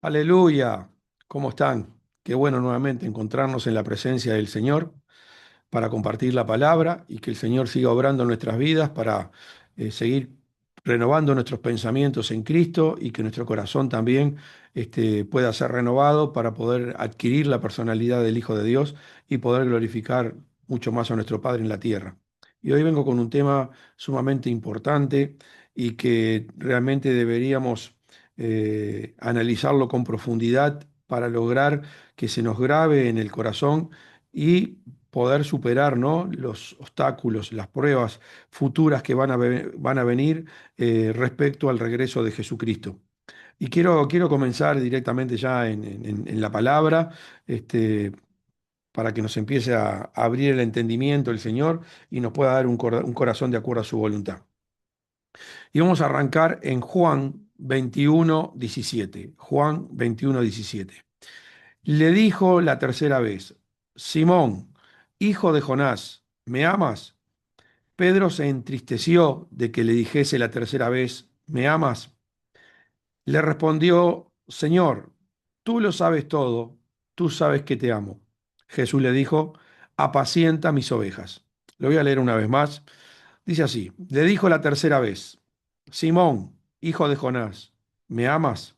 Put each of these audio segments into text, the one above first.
Aleluya, ¿cómo están? Qué bueno nuevamente encontrarnos en la presencia del Señor para compartir la palabra y que el Señor siga obrando en nuestras vidas para seguir renovando nuestros pensamientos en Cristo y que nuestro corazón también pueda ser renovado para poder adquirir la personalidad del Hijo de Dios y poder glorificar mucho más a nuestro Padre en la tierra. Y hoy vengo con un tema sumamente importante y que realmente deberíamos analizarlo con profundidad para lograr que se nos grabe en el corazón y poder superar, ¿no?, los obstáculos, las pruebas futuras que van a venir respecto al regreso de Jesucristo. Y quiero comenzar directamente ya en la palabra, este, para que nos empiece a abrir el entendimiento el Señor y nos pueda dar un corazón de acuerdo a su voluntad. Y vamos a arrancar en Juan 21:17. Juan 21:17. Le dijo la tercera vez: Simón, hijo de Jonás, ¿me amas? Pedro se entristeció de que le dijese la tercera vez: ¿me amas? Le respondió: Señor, tú lo sabes todo, tú sabes que te amo. Jesús le dijo: apacienta mis ovejas. Lo voy a leer una vez más. Dice así: le dijo la tercera vez: Simón, hijo de Jonás, ¿me amas?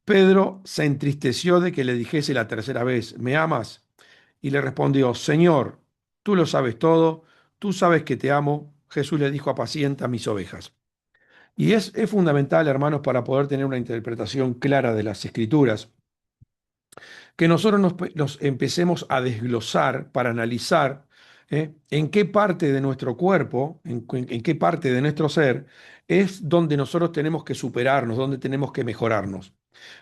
Pedro se entristeció de que le dijese la tercera vez: ¿me amas? Y le respondió: Señor, tú lo sabes todo, tú sabes que te amo. Jesús le dijo: apacienta mis ovejas. Y es fundamental, hermanos, para poder tener una interpretación clara de las Escrituras, que nosotros nos empecemos a desglosar para analizar en qué parte de nuestro cuerpo, en qué parte de nuestro ser es donde nosotros tenemos que superarnos, donde tenemos que mejorarnos.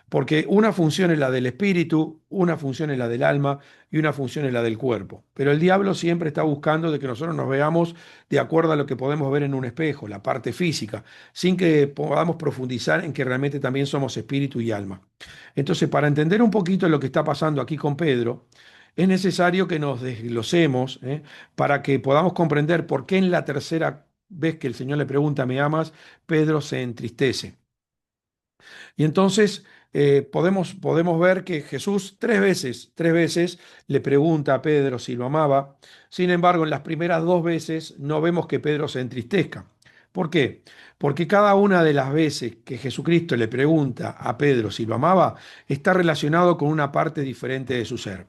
Porque una función es la del espíritu, una función es la del alma y una función es la del cuerpo. Pero el diablo siempre está buscando de que nosotros nos veamos de acuerdo a lo que podemos ver en un espejo, la parte física, sin que podamos profundizar en que realmente también somos espíritu y alma. Entonces, para entender un poquito lo que está pasando aquí con Pedro, es necesario que nos desglosemos, para que podamos comprender por qué en la tercera vez que el Señor le pregunta: ¿me amas?, Pedro se entristece. Y entonces podemos ver que Jesús tres veces le pregunta a Pedro si lo amaba. Sin embargo, en las primeras dos veces no vemos que Pedro se entristezca. ¿Por qué? Porque cada una de las veces que Jesucristo le pregunta a Pedro si lo amaba, está relacionado con una parte diferente de su ser.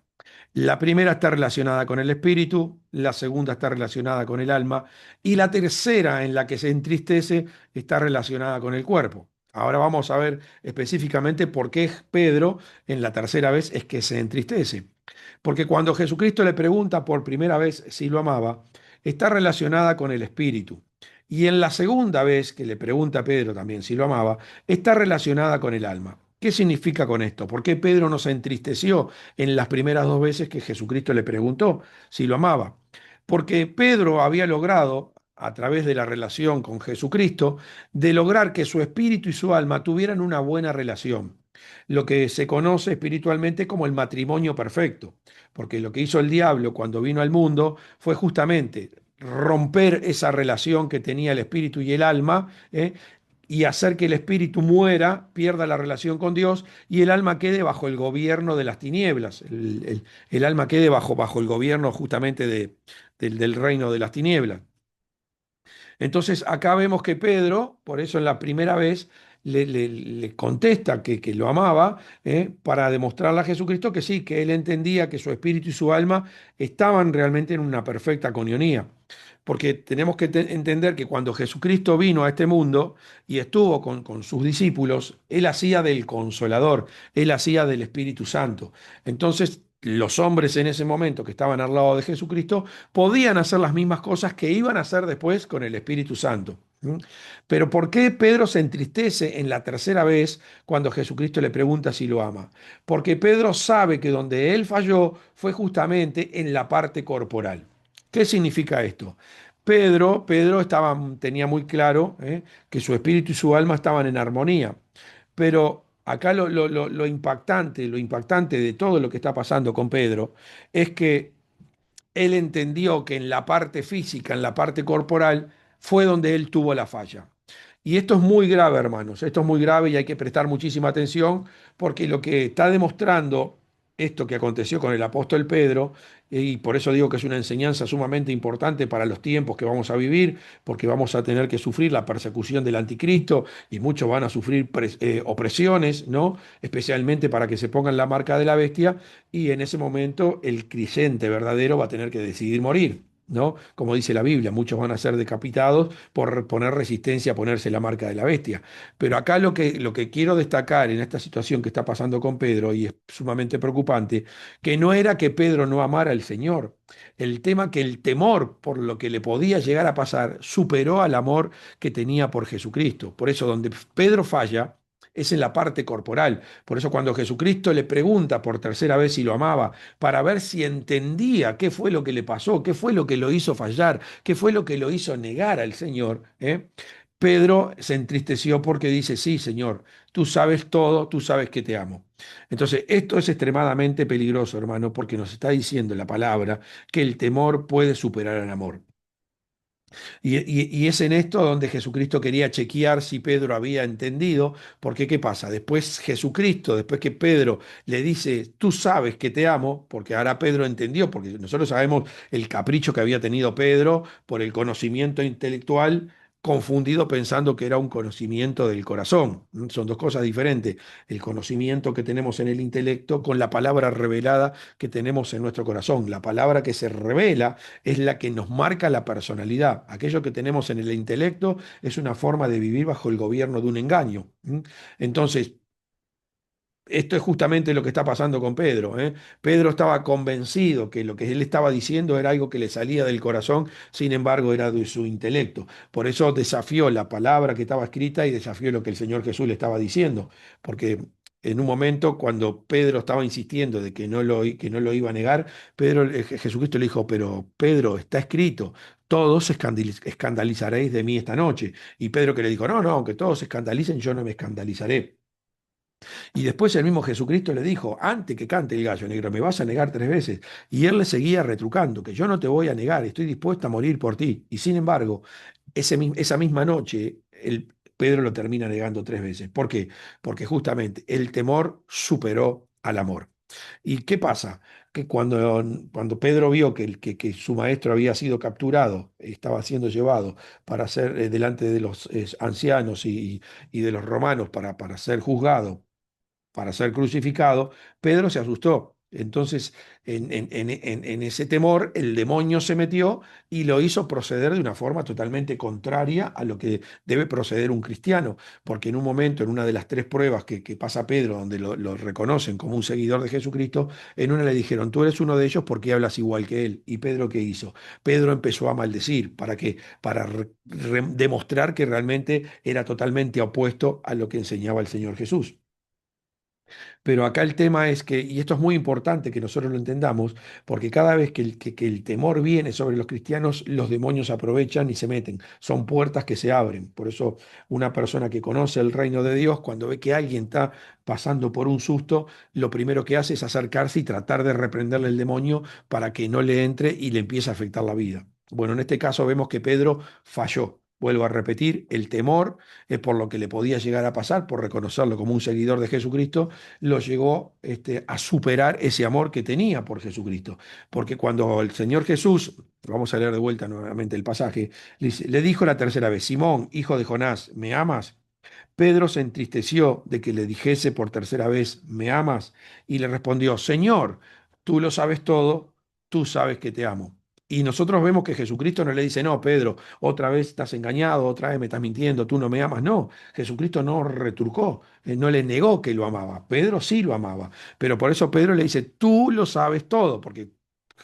La primera está relacionada con el espíritu, la segunda está relacionada con el alma y la tercera, en la que se entristece, está relacionada con el cuerpo. Ahora vamos a ver específicamente por qué Pedro en la tercera vez es que se entristece. Porque cuando Jesucristo le pregunta por primera vez si lo amaba, está relacionada con el espíritu. Y en la segunda vez que le pregunta a Pedro también si lo amaba, está relacionada con el alma. ¿Qué significa con esto? ¿Por qué Pedro no se entristeció en las primeras dos veces que Jesucristo le preguntó si lo amaba? Porque Pedro había logrado, a través de la relación con Jesucristo, de lograr que su espíritu y su alma tuvieran una buena relación, lo que se conoce espiritualmente como el matrimonio perfecto, porque lo que hizo el diablo cuando vino al mundo fue justamente romper esa relación que tenía el espíritu y el alma, y hacer que el espíritu muera, pierda la relación con Dios y el alma quede bajo el gobierno de las tinieblas, el alma quede bajo el gobierno justamente del reino de las tinieblas. Entonces acá vemos que Pedro, por eso en la primera vez, le contesta que lo amaba, para demostrarle a Jesucristo que sí, que él entendía que su espíritu y su alma estaban realmente en una perfecta coinonía. Porque tenemos que entender que cuando Jesucristo vino a este mundo y estuvo con sus discípulos, él hacía del Consolador, él hacía del Espíritu Santo. Entonces, los hombres en ese momento que estaban al lado de Jesucristo podían hacer las mismas cosas que iban a hacer después con el Espíritu Santo. ¿Mm? Pero ¿por qué Pedro se entristece en la tercera vez cuando Jesucristo le pregunta si lo ama? Porque Pedro sabe que donde él falló fue justamente en la parte corporal. ¿Qué significa esto? Pedro tenía muy claro, que su espíritu y su alma estaban en armonía, pero acá lo impactante de todo lo que está pasando con Pedro es que él entendió que en la parte física, en la parte corporal, fue donde él tuvo la falla. Y esto es muy grave, hermanos, esto es muy grave y hay que prestar muchísima atención porque lo que está demostrando esto que aconteció con el apóstol Pedro, y por eso digo que es una enseñanza sumamente importante para los tiempos que vamos a vivir, porque vamos a tener que sufrir la persecución del anticristo y muchos van a sufrir opresiones, ¿no? Especialmente para que se pongan la marca de la bestia, y en ese momento el creyente verdadero va a tener que decidir morir. ¿No? Como dice la Biblia, muchos van a ser decapitados por poner resistencia a ponerse la marca de la bestia. Pero acá lo que quiero destacar en esta situación que está pasando con Pedro, y es sumamente preocupante, que no era que Pedro no amara al Señor. El tema que el temor por lo que le podía llegar a pasar superó al amor que tenía por Jesucristo. Por eso donde Pedro falla es en la parte corporal. Por eso cuando Jesucristo le pregunta por tercera vez si lo amaba, para ver si entendía qué fue lo que le pasó, qué fue lo que lo hizo fallar, qué fue lo que lo hizo negar al Señor, Pedro se entristeció porque dice, sí, Señor, tú sabes todo, tú sabes que te amo. Entonces, esto es extremadamente peligroso, hermano, porque nos está diciendo la palabra que el temor puede superar al amor. Y es en esto donde Jesucristo quería chequear si Pedro había entendido, porque ¿qué pasa? Después Jesucristo, después que Pedro le dice, tú sabes que te amo, porque ahora Pedro entendió, porque nosotros sabemos el capricho que había tenido Pedro por el conocimiento intelectual, confundido pensando que era un conocimiento del corazón. Son dos cosas diferentes. El conocimiento que tenemos en el intelecto con la palabra revelada que tenemos en nuestro corazón. La palabra que se revela es la que nos marca la personalidad. Aquello que tenemos en el intelecto es una forma de vivir bajo el gobierno de un engaño. Entonces, esto es justamente lo que está pasando con Pedro. Pedro estaba convencido que lo que él estaba diciendo era algo que le salía del corazón, sin embargo era de su intelecto. Por eso desafió la palabra que estaba escrita y desafió lo que el Señor Jesús le estaba diciendo, porque en un momento cuando Pedro estaba insistiendo de que no lo iba a negar, Jesucristo le dijo, pero Pedro, está escrito, todos se escandalizaréis de mí esta noche. Y Pedro que le dijo, no, no, aunque todos se escandalicen, yo no me escandalizaré. Y después el mismo Jesucristo le dijo, antes que cante el gallo negro, me vas a negar tres veces. Y él le seguía retrucando, que yo no te voy a negar, estoy dispuesto a morir por ti. Y sin embargo, esa misma noche, Pedro lo termina negando tres veces. ¿Por qué? Porque justamente el temor superó al amor. ¿Y qué pasa? Que cuando Pedro vio que su maestro había sido capturado, estaba siendo llevado para ser delante de los ancianos y de los romanos para ser juzgado, para ser crucificado, Pedro se asustó. Entonces, en ese temor, el demonio se metió y lo hizo proceder de una forma totalmente contraria a lo que debe proceder un cristiano, porque en un momento, en una de las tres pruebas que pasa Pedro, donde lo reconocen como un seguidor de Jesucristo, en una le dijeron, tú eres uno de ellos porque hablas igual que él. ¿Y Pedro qué hizo? Pedro empezó a maldecir, ¿para qué? Para demostrar que realmente era totalmente opuesto a lo que enseñaba el Señor Jesús. Pero acá el tema es que, y esto es muy importante que nosotros lo entendamos, porque cada vez que el temor viene sobre los cristianos, los demonios aprovechan y se meten. Son puertas que se abren. Por eso una persona que conoce el reino de Dios, cuando ve que alguien está pasando por un susto, lo primero que hace es acercarse y tratar de reprenderle el demonio para que no le entre y le empiece a afectar la vida. Bueno, en este caso vemos que Pedro falló. Vuelvo a repetir, el temor es por lo que le podía llegar a pasar, por reconocerlo como un seguidor de Jesucristo, lo llegó a superar ese amor que tenía por Jesucristo. Porque cuando el Señor Jesús, vamos a leer de vuelta nuevamente el pasaje, le dijo la tercera vez, Simón, hijo de Jonás, ¿me amas? Pedro se entristeció de que le dijese por tercera vez, ¿me amas? Y le respondió, Señor, tú lo sabes todo, tú sabes que te amo. Y nosotros vemos que Jesucristo no le dice, no, Pedro, otra vez estás engañado, otra vez me estás mintiendo, tú no me amas. No, Jesucristo no retrucó, no le negó que lo amaba. Pedro sí lo amaba. Pero por eso Pedro le dice, tú lo sabes todo, porque,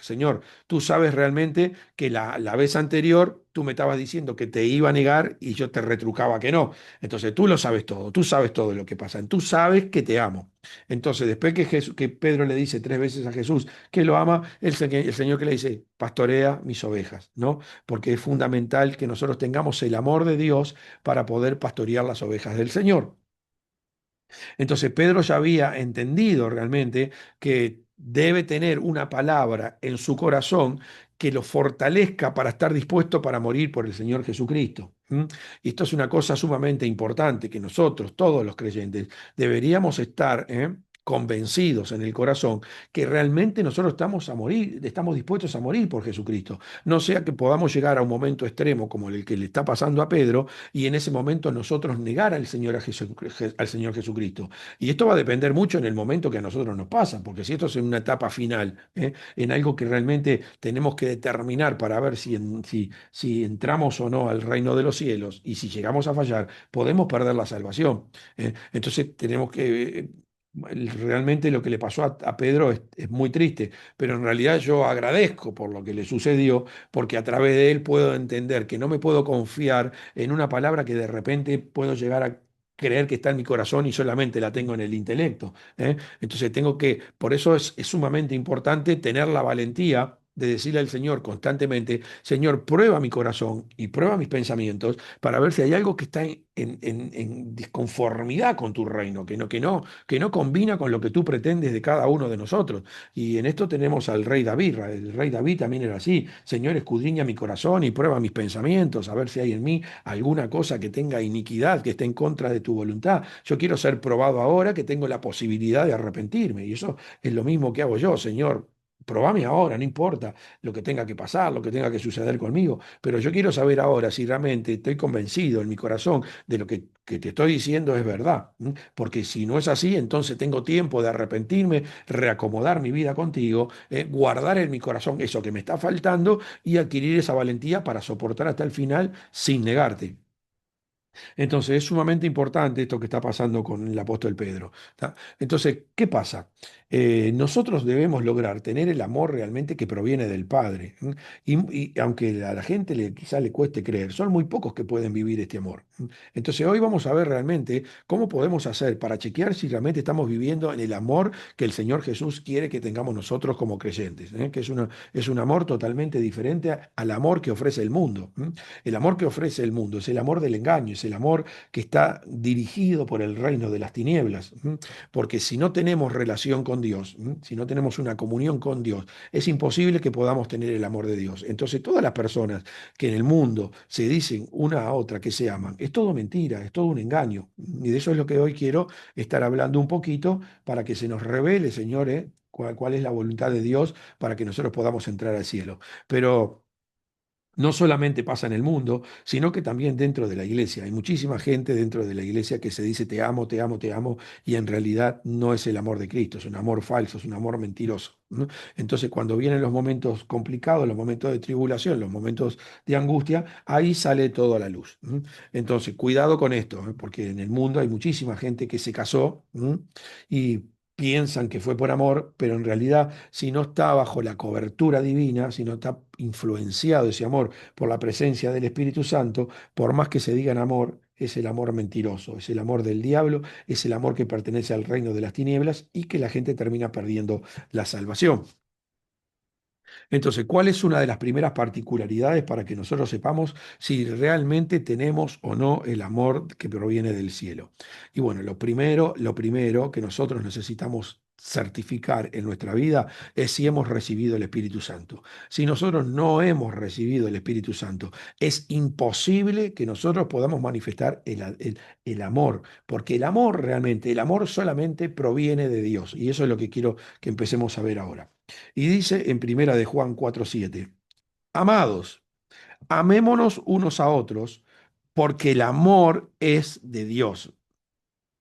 Señor, tú sabes realmente que la vez anterior tú me estabas diciendo que te iba a negar y yo te retrucaba que no. Entonces tú lo sabes todo, tú sabes todo lo que pasa, tú sabes que te amo. Entonces después que Pedro le dice tres veces a Jesús que lo ama, el Señor que le dice, pastorea mis ovejas, ¿no? Porque es fundamental que nosotros tengamos el amor de Dios para poder pastorear las ovejas del Señor. Entonces Pedro ya había entendido realmente que debe tener una palabra en su corazón que lo fortalezca para estar dispuesto para morir por el Señor Jesucristo. ¿Mm? Y esto es una cosa sumamente importante que nosotros, todos los creyentes, deberíamos estar convencidos en el corazón que realmente nosotros estamos a morir, estamos dispuestos a morir por Jesucristo. No sea que podamos llegar a un momento extremo como el que le está pasando a Pedro y en ese momento nosotros negar al Señor, al Señor Jesucristo. Y esto va a depender mucho en el momento que a nosotros nos pasa, porque si esto es en una etapa final, en algo que realmente tenemos que determinar para ver si entramos o no al reino de los cielos y si llegamos a fallar, podemos perder la salvación. Entonces tenemos que... realmente lo que le pasó a Pedro es muy triste, pero en realidad yo agradezco por lo que le sucedió, porque a través de él puedo entender que no me puedo confiar en una palabra que de repente puedo llegar a creer que está en mi corazón y solamente la tengo en el intelecto. Entonces tengo que, por eso es sumamente importante tener la valentía de decirle al Señor constantemente, Señor, prueba mi corazón y prueba mis pensamientos para ver si hay algo que está en disconformidad con tu reino, que no combina con lo que tú pretendes de cada uno de nosotros. Y en esto tenemos al rey David. El rey David también era así. Señor, escudriña mi corazón y prueba mis pensamientos, a ver si hay en mí alguna cosa que tenga iniquidad, que esté en contra de tu voluntad. Yo quiero ser probado ahora que tengo la posibilidad de arrepentirme. Y eso es lo mismo que hago yo, Señor. Probame ahora, no importa lo que tenga que pasar, lo que tenga que suceder conmigo, pero yo quiero saber ahora si realmente estoy convencido en mi corazón de lo que te estoy diciendo es verdad. Porque si no es así, entonces tengo tiempo de arrepentirme, reacomodar mi vida contigo, guardar en mi corazón eso que me está faltando y adquirir esa valentía para soportar hasta el final sin negarte. Entonces es sumamente importante esto que está pasando con el apóstol Pedro. ¿Tá? Entonces, ¿qué pasa? Nosotros debemos lograr tener el amor realmente que proviene del Padre. ¿M? Y aunque a la gente quizá le cueste creer, son muy pocos que pueden vivir este amor. Entonces hoy vamos a ver realmente cómo podemos hacer para chequear si realmente estamos viviendo en el amor que el Señor Jesús quiere que tengamos nosotros como creyentes, que es un amor totalmente diferente al amor que ofrece el mundo. El amor que ofrece el mundo es el amor del engaño, es el amor que está dirigido por el reino de las tinieblas. Porque si no tenemos relación con Dios, si no tenemos una comunión con Dios, es imposible que podamos tener el amor de Dios. Entonces todas las personas que en el mundo se dicen una a otra que se aman, es todo mentira, es todo un engaño. Y de eso es lo que hoy quiero estar hablando un poquito para que se nos revele, Señor, cuál es la voluntad de Dios para que nosotros podamos entrar al cielo. Pero no solamente pasa en el mundo, sino que también dentro de la iglesia. Hay muchísima gente dentro de la iglesia que se dice te amo, te amo, te amo, y en realidad no es el amor de Cristo, es un amor falso, es un amor mentiroso. ¿No? Entonces, cuando vienen los momentos complicados, los momentos de tribulación, los momentos de angustia, ahí sale todo a la luz. ¿No? Entonces, cuidado con esto, porque en el mundo hay muchísima gente que se casó, ¿no? Y piensan que fue por amor, pero en realidad si no está bajo la cobertura divina, si no está influenciado ese amor por la presencia del Espíritu Santo, por más que se digan amor, es el amor mentiroso, es el amor del diablo, es el amor que pertenece al reino de las tinieblas y que la gente termina perdiendo la salvación. Entonces, ¿cuál es una de las primeras particularidades para que nosotros sepamos si realmente tenemos o no el amor que proviene del cielo? Y bueno, lo primero que nosotros necesitamos certificar en nuestra vida es si hemos recibido el Espíritu Santo. Si nosotros no hemos recibido el Espíritu Santo, es imposible que nosotros podamos manifestar el amor, porque el amor realmente, el amor solamente proviene de Dios. Y eso es lo que quiero que empecemos a ver ahora. Y dice en primera de Juan 4:7, amados, amémonos unos a otros, porque el amor es de Dios.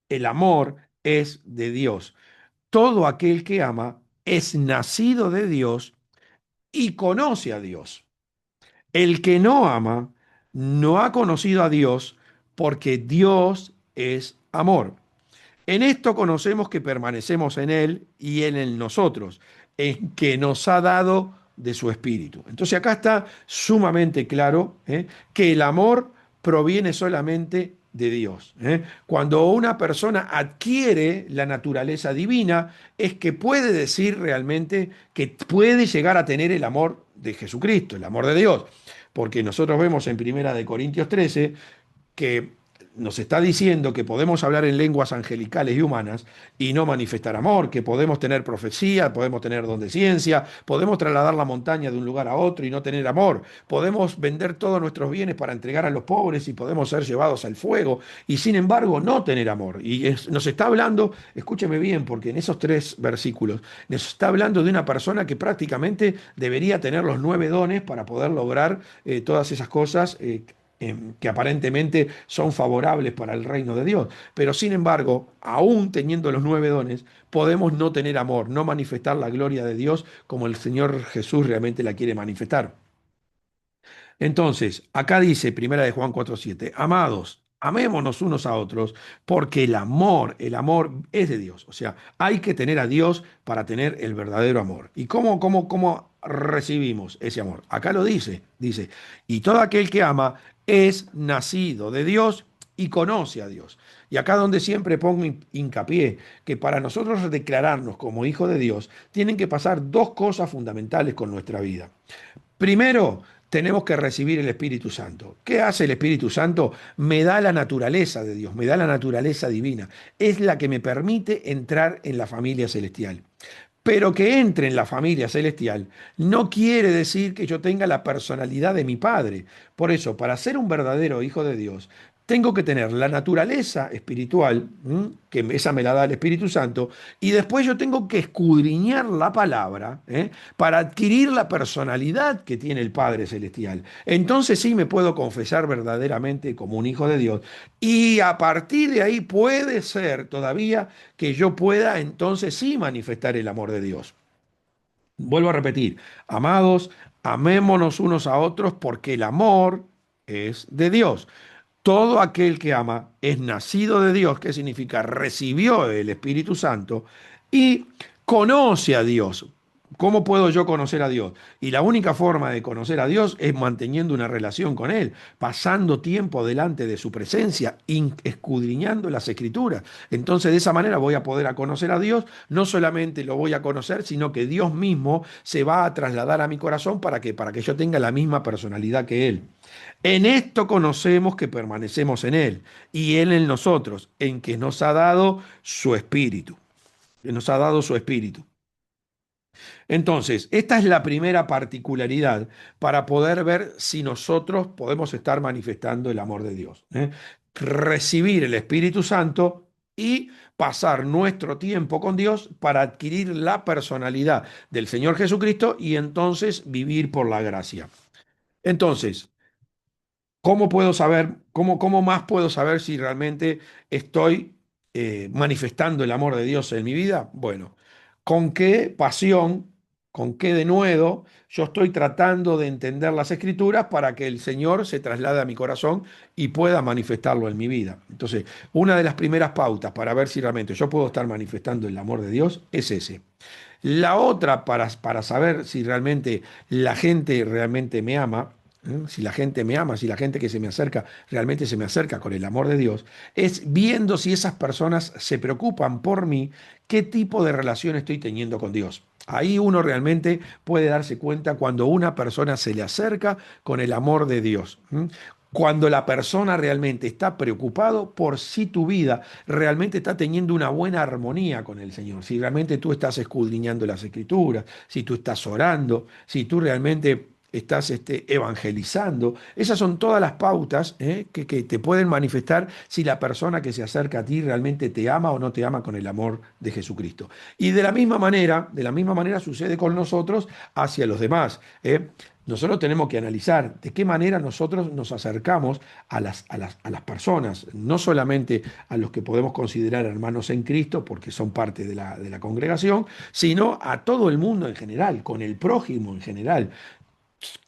El amor es de Dios. Todo aquel que ama es nacido de Dios y conoce a Dios. El que no ama no ha conocido a Dios, porque Dios es amor. En esto conocemos que permanecemos en Él y Él en nosotros, en que nos ha dado de su Espíritu. Entonces acá está sumamente claro que el amor proviene solamente de Dios. Cuando una persona adquiere la naturaleza divina, es que puede decir realmente que puede llegar a tener el amor de Jesucristo, el amor de Dios. Porque nosotros vemos en Primera de Corintios 13 que nos está diciendo que podemos hablar en lenguas angelicales y humanas y no manifestar amor, que podemos tener profecía, podemos tener don de ciencia, podemos trasladar la montaña de un lugar a otro y no tener amor, podemos vender todos nuestros bienes para entregar a los pobres y podemos ser llevados al fuego y sin embargo no tener amor. Y nos está hablando, escúcheme bien, porque en esos 3 versículos nos está hablando de una persona que prácticamente debería tener los 9 dones para poder lograr todas esas cosas que aparentemente son favorables para el reino de Dios. Pero sin embargo, aún teniendo los 9 dones, podemos no tener amor, no manifestar la gloria de Dios como el Señor Jesús realmente la quiere manifestar. Entonces, acá dice, primera de Juan 4:7, amados, amémonos unos a otros, porque el amor es de Dios. O sea, hay que tener a Dios para tener el verdadero amor. ¿Y cómo recibimos ese amor? Acá lo dice, y todo aquel que ama es nacido de Dios y conoce a Dios. Y acá donde siempre pongo hincapié, que para nosotros declararnos como hijos de Dios, tienen que pasar 2 cosas fundamentales con nuestra vida. Primero, tenemos que recibir el Espíritu Santo. ¿Qué hace el Espíritu Santo? Me da la naturaleza de Dios, me da la naturaleza divina. Es la que me permite entrar en la familia celestial. Pero que entre en la familia celestial no quiere decir que yo tenga la personalidad de mi Padre. Por eso, para ser un verdadero hijo de Dios, tengo que tener la naturaleza espiritual, que esa me la da el Espíritu Santo, y después yo tengo que escudriñar la palabra, para adquirir la personalidad que tiene el Padre Celestial. Entonces sí me puedo confesar verdaderamente como un hijo de Dios. Y a partir de ahí puede ser todavía que yo pueda entonces sí manifestar el amor de Dios. Vuelvo a repetir, amados, amémonos unos a otros porque el amor es de Dios. Todo aquel que ama es nacido de Dios, que significa recibió el Espíritu Santo y conoce a Dios. ¿Cómo puedo yo conocer a Dios? Y la única forma de conocer a Dios es manteniendo una relación con Él, pasando tiempo delante de su presencia, escudriñando las Escrituras. Entonces de esa manera voy a poder a conocer a Dios, no solamente lo voy a conocer, sino que Dios mismo se va a trasladar a mi corazón para que yo tenga la misma personalidad que Él. En esto conocemos que permanecemos en Él y Él en nosotros, en que nos ha dado su espíritu. Que nos ha dado su espíritu. Entonces, esta es la primera particularidad para poder ver si nosotros podemos estar manifestando el amor de Dios. Recibir el Espíritu Santo y pasar nuestro tiempo con Dios para adquirir la personalidad del Señor Jesucristo y entonces vivir por la gracia. Entonces, ¿cómo puedo saber, cómo más puedo saber si realmente estoy manifestando el amor de Dios en mi vida? Bueno, con qué pasión, con qué denuedo yo estoy tratando de entender las Escrituras para que el Señor se traslade a mi corazón y pueda manifestarlo en mi vida. Entonces, una de las primeras pautas para ver si realmente yo puedo estar manifestando el amor de Dios es ese. La otra para saber si realmente la gente realmente me ama, si la gente me ama, si la gente que se me acerca realmente se me acerca con el amor de Dios, es viendo si esas personas se preocupan por mí, qué tipo de relación estoy teniendo con Dios. Ahí uno realmente puede darse cuenta cuando una persona se le acerca con el amor de Dios. Cuando la persona realmente está preocupado por si tu vida realmente está teniendo una buena armonía con el Señor, si realmente tú estás escudriñando las Escrituras, si tú estás orando, si tú realmente estás evangelizando. Esas son todas las pautas que te pueden manifestar si la persona que se acerca a ti realmente te ama o no te ama con el amor de Jesucristo. Y de la misma manera sucede con nosotros hacia los demás. Nosotros tenemos que analizar de qué manera nosotros nos acercamos a las personas, no solamente a los que podemos considerar hermanos en Cristo, porque son parte de la congregación, sino a todo el mundo en general, con el prójimo en general.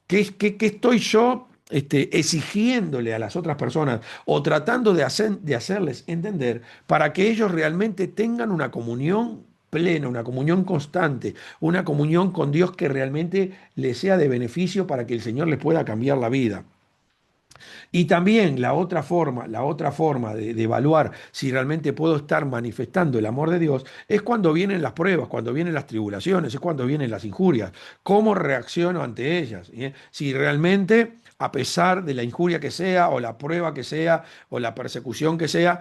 ¿Qué estoy yo exigiéndole a las otras personas o tratando de hacerles entender para que ellos realmente tengan una comunión plena, una comunión constante, una comunión con Dios que realmente les sea de beneficio para que el Señor les pueda cambiar la vida? Y también la otra forma de evaluar si realmente puedo estar manifestando el amor de Dios es cuando vienen las pruebas, cuando vienen las tribulaciones, es cuando vienen las injurias. ¿Cómo reacciono ante ellas? Si realmente, a pesar de la injuria que sea, o la prueba que sea, o la persecución que sea,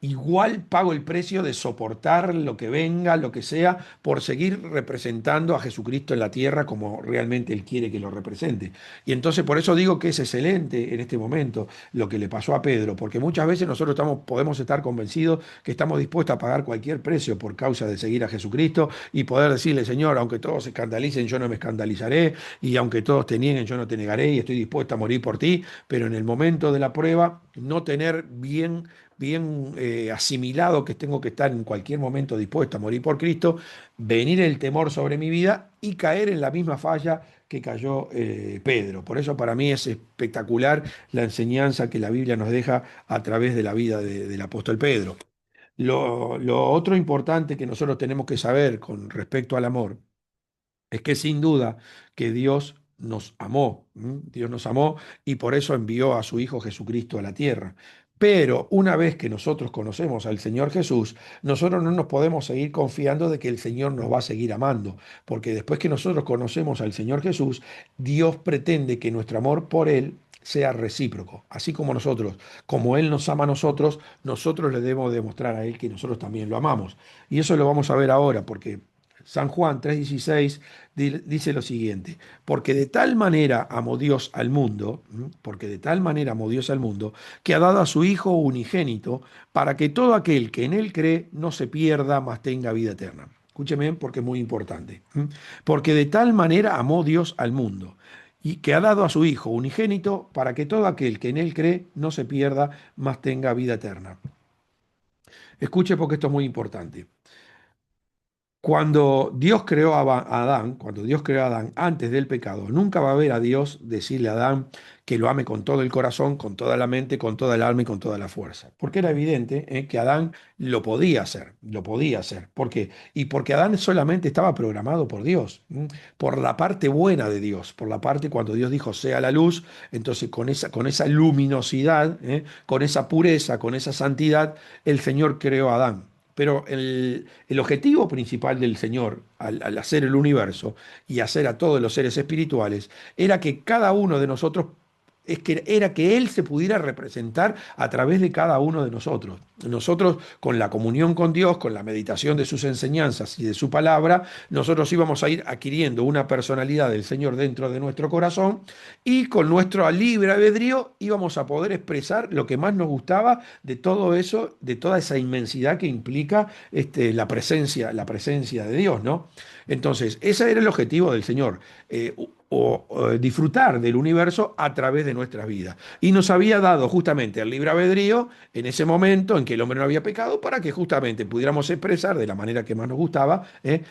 igual pago el precio de soportar lo que venga, lo que sea, por seguir representando a Jesucristo en la tierra como realmente Él quiere que lo represente. Y entonces por eso digo que es excelente en este momento lo que le pasó a Pedro, porque muchas veces nosotros podemos estar convencidos que estamos dispuestos a pagar cualquier precio por causa de seguir a Jesucristo y poder decirle, Señor, aunque todos se escandalicen, yo no me escandalizaré, y aunque todos te nieguen, yo no te negaré, y estoy dispuesto a morir por ti, pero en el momento de la prueba, no tener bien asimilado que tengo que estar en cualquier momento dispuesto a morir por Cristo, venir el temor sobre mi vida y caer en la misma falla que cayó Pedro. Por eso para mí es espectacular la enseñanza que la Biblia nos deja a través de la vida del apóstol Pedro. Lo otro importante que nosotros tenemos que saber con respecto al amor es que sin duda que Dios nos amó, ¿m? Dios nos amó y por eso envió a su Hijo Jesucristo a la tierra. Pero una vez que nosotros conocemos al Señor Jesús, nosotros no nos podemos seguir confiando de que el Señor nos va a seguir amando, porque después que nosotros conocemos al Señor Jesús, Dios pretende que nuestro amor por Él sea recíproco, así como nosotros, como Él nos ama a nosotros, nosotros le debemos demostrar a Él que nosotros también lo amamos. Y eso lo vamos a ver ahora, porque San Juan 3:16 dice lo siguiente, porque de tal manera amó Dios al mundo, porque de tal manera amó Dios al mundo, que ha dado a su Hijo unigénito, para que todo aquel que en Él cree no se pierda, mas tenga vida eterna. Escúcheme bien porque es muy importante. Porque de tal manera amó Dios al mundo, y que ha dado a su Hijo unigénito, para que todo aquel que en Él cree no se pierda, mas tenga vida eterna. Escuche porque esto es muy importante. Cuando Dios creó a Adán, cuando Dios creó a Adán antes del pecado, nunca va a ver a Dios decirle a Adán que lo ame con todo el corazón, con toda la mente, con toda el alma y con toda la fuerza. Porque era evidente que Adán lo podía hacer, lo podía hacer. ¿Por qué? Y porque Adán solamente estaba programado por Dios, por la parte buena de Dios, por la parte cuando Dios dijo sea la luz, entonces con esa luminosidad, con esa pureza, con esa santidad, el Señor creó a Adán. Pero el objetivo principal del Señor al hacer el universo y hacer a todos los seres espirituales era que cada uno de nosotros, era que Él se pudiera representar a través de cada uno de nosotros. Nosotros, con la comunión con Dios, con la meditación de sus enseñanzas y de su palabra, nosotros íbamos a ir adquiriendo una personalidad del Señor dentro de nuestro corazón y con nuestro libre albedrío íbamos a poder expresar lo que más nos gustaba de todo eso, de toda esa inmensidad que implica la presencia de Dios, ¿no? Entonces, ese era el objetivo del Señor, o disfrutar del universo a través de nuestras vidas. Y nos había dado justamente el libre albedrío en ese momento en que el hombre no había pecado para que justamente pudiéramos expresar de la manera que más nos gustaba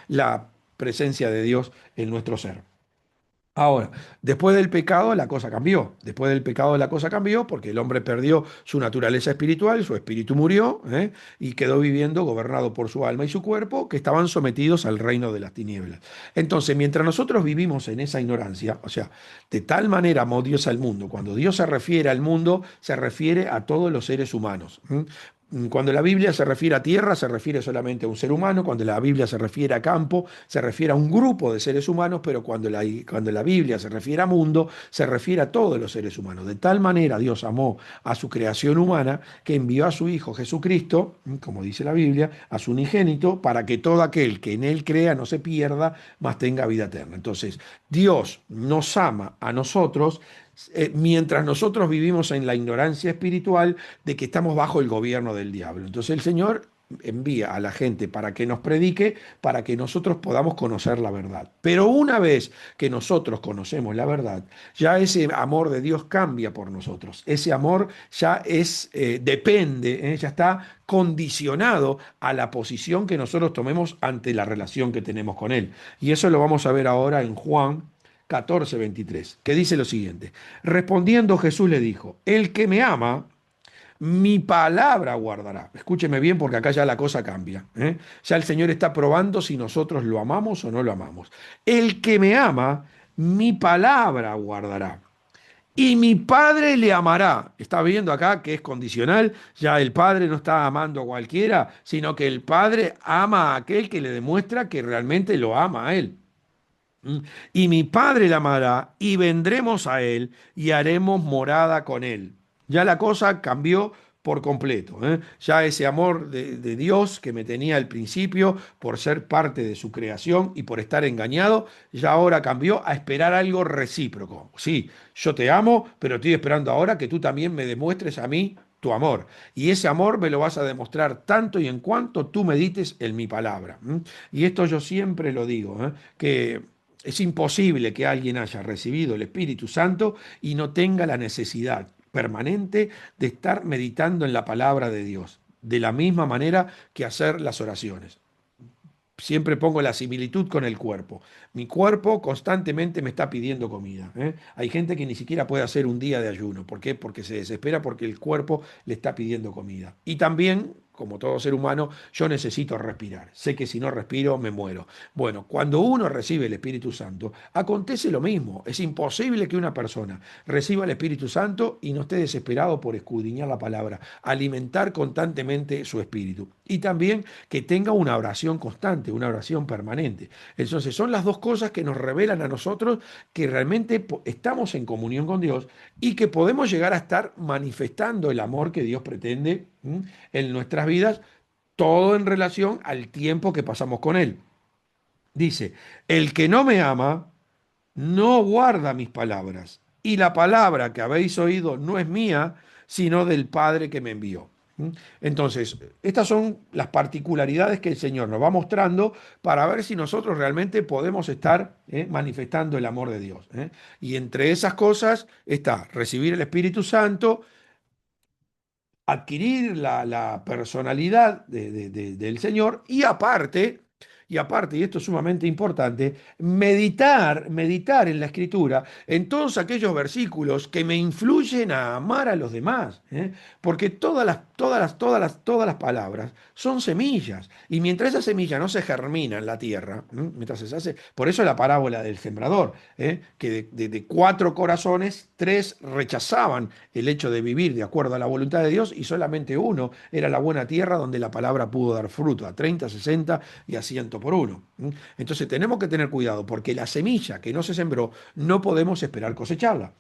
la presencia de Dios en nuestro ser. Ahora, después del pecado la cosa cambió. Después del pecado la cosa cambió porque el hombre perdió su naturaleza espiritual, su espíritu murió, y quedó viviendo gobernado por su alma y su cuerpo, que estaban sometidos al reino de las tinieblas. Entonces, mientras nosotros vivimos en esa ignorancia, o sea, de tal manera amó Dios al mundo, cuando Dios se refiere al mundo, se refiere a todos los seres humanos. Cuando la Biblia se refiere a tierra, se refiere solamente a un ser humano. Cuando la Biblia se refiere a campo, se refiere a un grupo de seres humanos, pero cuando la Biblia se refiere a mundo, se refiere a todos los seres humanos. De tal manera Dios amó a su creación humana que envió a su Hijo Jesucristo, como dice la Biblia, a su unigénito, para que todo aquel que en Él crea no se pierda, mas tenga vida eterna. Entonces, Dios nos ama a nosotros mientras nosotros vivimos en la ignorancia espiritual de que estamos bajo el gobierno del diablo. Entonces el Señor envía a la gente para que nos predique, para que nosotros podamos conocer la verdad. Pero una vez que nosotros conocemos la verdad, ya ese amor de Dios cambia por nosotros. Ese amor ya depende, ya está condicionado a la posición que nosotros tomemos ante la relación que tenemos con Él. Y eso lo vamos a ver ahora en Juan 14:23, que dice lo siguiente. Respondiendo Jesús le dijo, el que me ama, mi palabra guardará. Escúcheme bien porque acá ya la cosa cambia. Ya el Señor está probando si nosotros lo amamos o no lo amamos. El que me ama, mi palabra guardará. y mi Padre le amará. Está viendo acá que es condicional, ya el Padre no está amando a cualquiera, sino que el Padre ama a aquel que le demuestra que realmente lo ama a él. ¿Mm? Y mi Padre la amará, y vendremos a él y haremos morada con él. Ya la cosa cambió por completo, ¿eh? Ya ese amor de Dios que me tenía al principio por ser parte de su creación y por estar engañado, ya ahora cambió a esperar algo recíproco. Sí, yo te amo, pero estoy esperando ahora que tú también me demuestres a mí tu amor. Y ese amor me lo vas a demostrar tanto y en cuanto tú medites en mi palabra. ¿Mm? Y esto yo siempre lo digo, ¿eh? Que es imposible que alguien haya recibido el Espíritu Santo y no tenga la necesidad permanente de estar meditando en la palabra de Dios, de la misma manera que hacer las oraciones. Siempre pongo la similitud con el cuerpo. Mi cuerpo constantemente me está pidiendo comida, ¿eh? Hay gente que ni siquiera puede hacer un día de ayuno. ¿Por qué? Porque se desespera porque el cuerpo le está pidiendo comida. Y también, como todo ser humano, yo necesito respirar. Sé que si no respiro me muero. Bueno, cuando uno recibe el Espíritu Santo, acontece lo mismo. Es imposible que una persona reciba el Espíritu Santo y no esté desesperado por escudriñar la palabra, alimentar constantemente su espíritu. Y también que tenga una oración constante, una oración permanente. Entonces son las dos cosas que nos revelan a nosotros que realmente estamos en comunión con Dios y que podemos llegar a estar manifestando el amor que Dios pretende, ¿m?, en nuestras vidas, todo en relación al tiempo que pasamos con Él. Dice, el que no me ama, no guarda mis palabras, y la palabra que habéis oído no es mía, sino del Padre que me envió. ¿Mm? Entonces, estas son las particularidades que el Señor nos va mostrando para ver si nosotros realmente podemos estar manifestando el amor de Dios. Y entre esas cosas está recibir el Espíritu Santo, adquirir la personalidad del Señor y esto es sumamente importante, meditar en la Escritura, en todos aquellos versículos que me influyen a amar a los demás, ¿eh? Porque todas las palabras son semillas, y mientras esa semilla no se germina en la tierra, mientras se hace, por eso la parábola del sembrador, que de cuatro corazones, tres rechazaban el hecho de vivir de acuerdo a la voluntad de Dios y solamente uno era la buena tierra donde la palabra pudo dar fruto, a 30, 60 y a 100 por uno. Entonces tenemos que tener cuidado porque la semilla que no se sembró no podemos esperar cosecharla.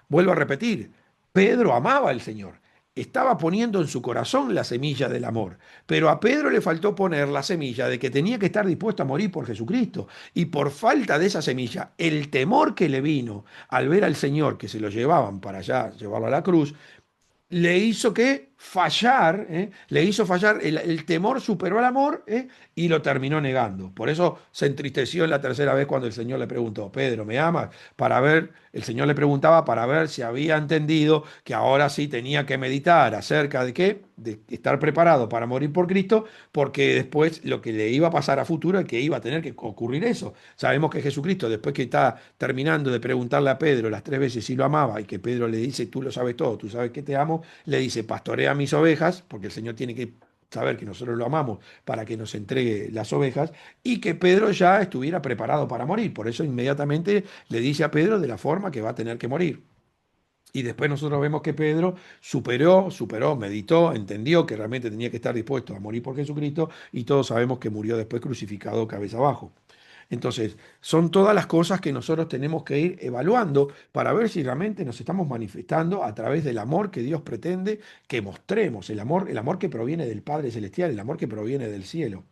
Vuelvo a repetir, Pedro amaba al Señor. Estaba poniendo en su corazón la semilla del amor, pero a Pedro le faltó poner la semilla de que tenía que estar dispuesto a morir por Jesucristo. Y por falta de esa semilla, el temor que le vino al ver al Señor que se lo llevaban para allá, llevarlo a la cruz, le hizo que fallar, le hizo fallar, el temor superó al amor, y lo terminó negando. Por eso se entristeció en la tercera vez cuando el Señor le preguntó, Pedro, ¿me amas? Para ver, el Señor le preguntaba para ver si había entendido que ahora sí tenía que meditar acerca de qué, de estar preparado para morir por Cristo, porque después lo que le iba a pasar a futuro es que iba a tener que ocurrir eso. Sabemos que Jesucristo, después que está terminando de preguntarle a Pedro las tres veces si lo amaba y que Pedro le dice, tú lo sabes todo, tú sabes que te amo, le dice, pastorea mis ovejas, porque el Señor tiene que saber que nosotros lo amamos para que nos entregue las ovejas, y que Pedro ya estuviera preparado para morir. Por eso inmediatamente le dice a Pedro de la forma que va a tener que morir. Y después nosotros vemos que Pedro superó, meditó, entendió que realmente tenía que estar dispuesto a morir por Jesucristo, y todos sabemos que murió después crucificado cabeza abajo. Entonces, son todas las cosas que nosotros tenemos que ir evaluando para ver si realmente nos estamos manifestando a través del amor que Dios pretende que mostremos, el amor que proviene del Padre Celestial, el amor que proviene del cielo.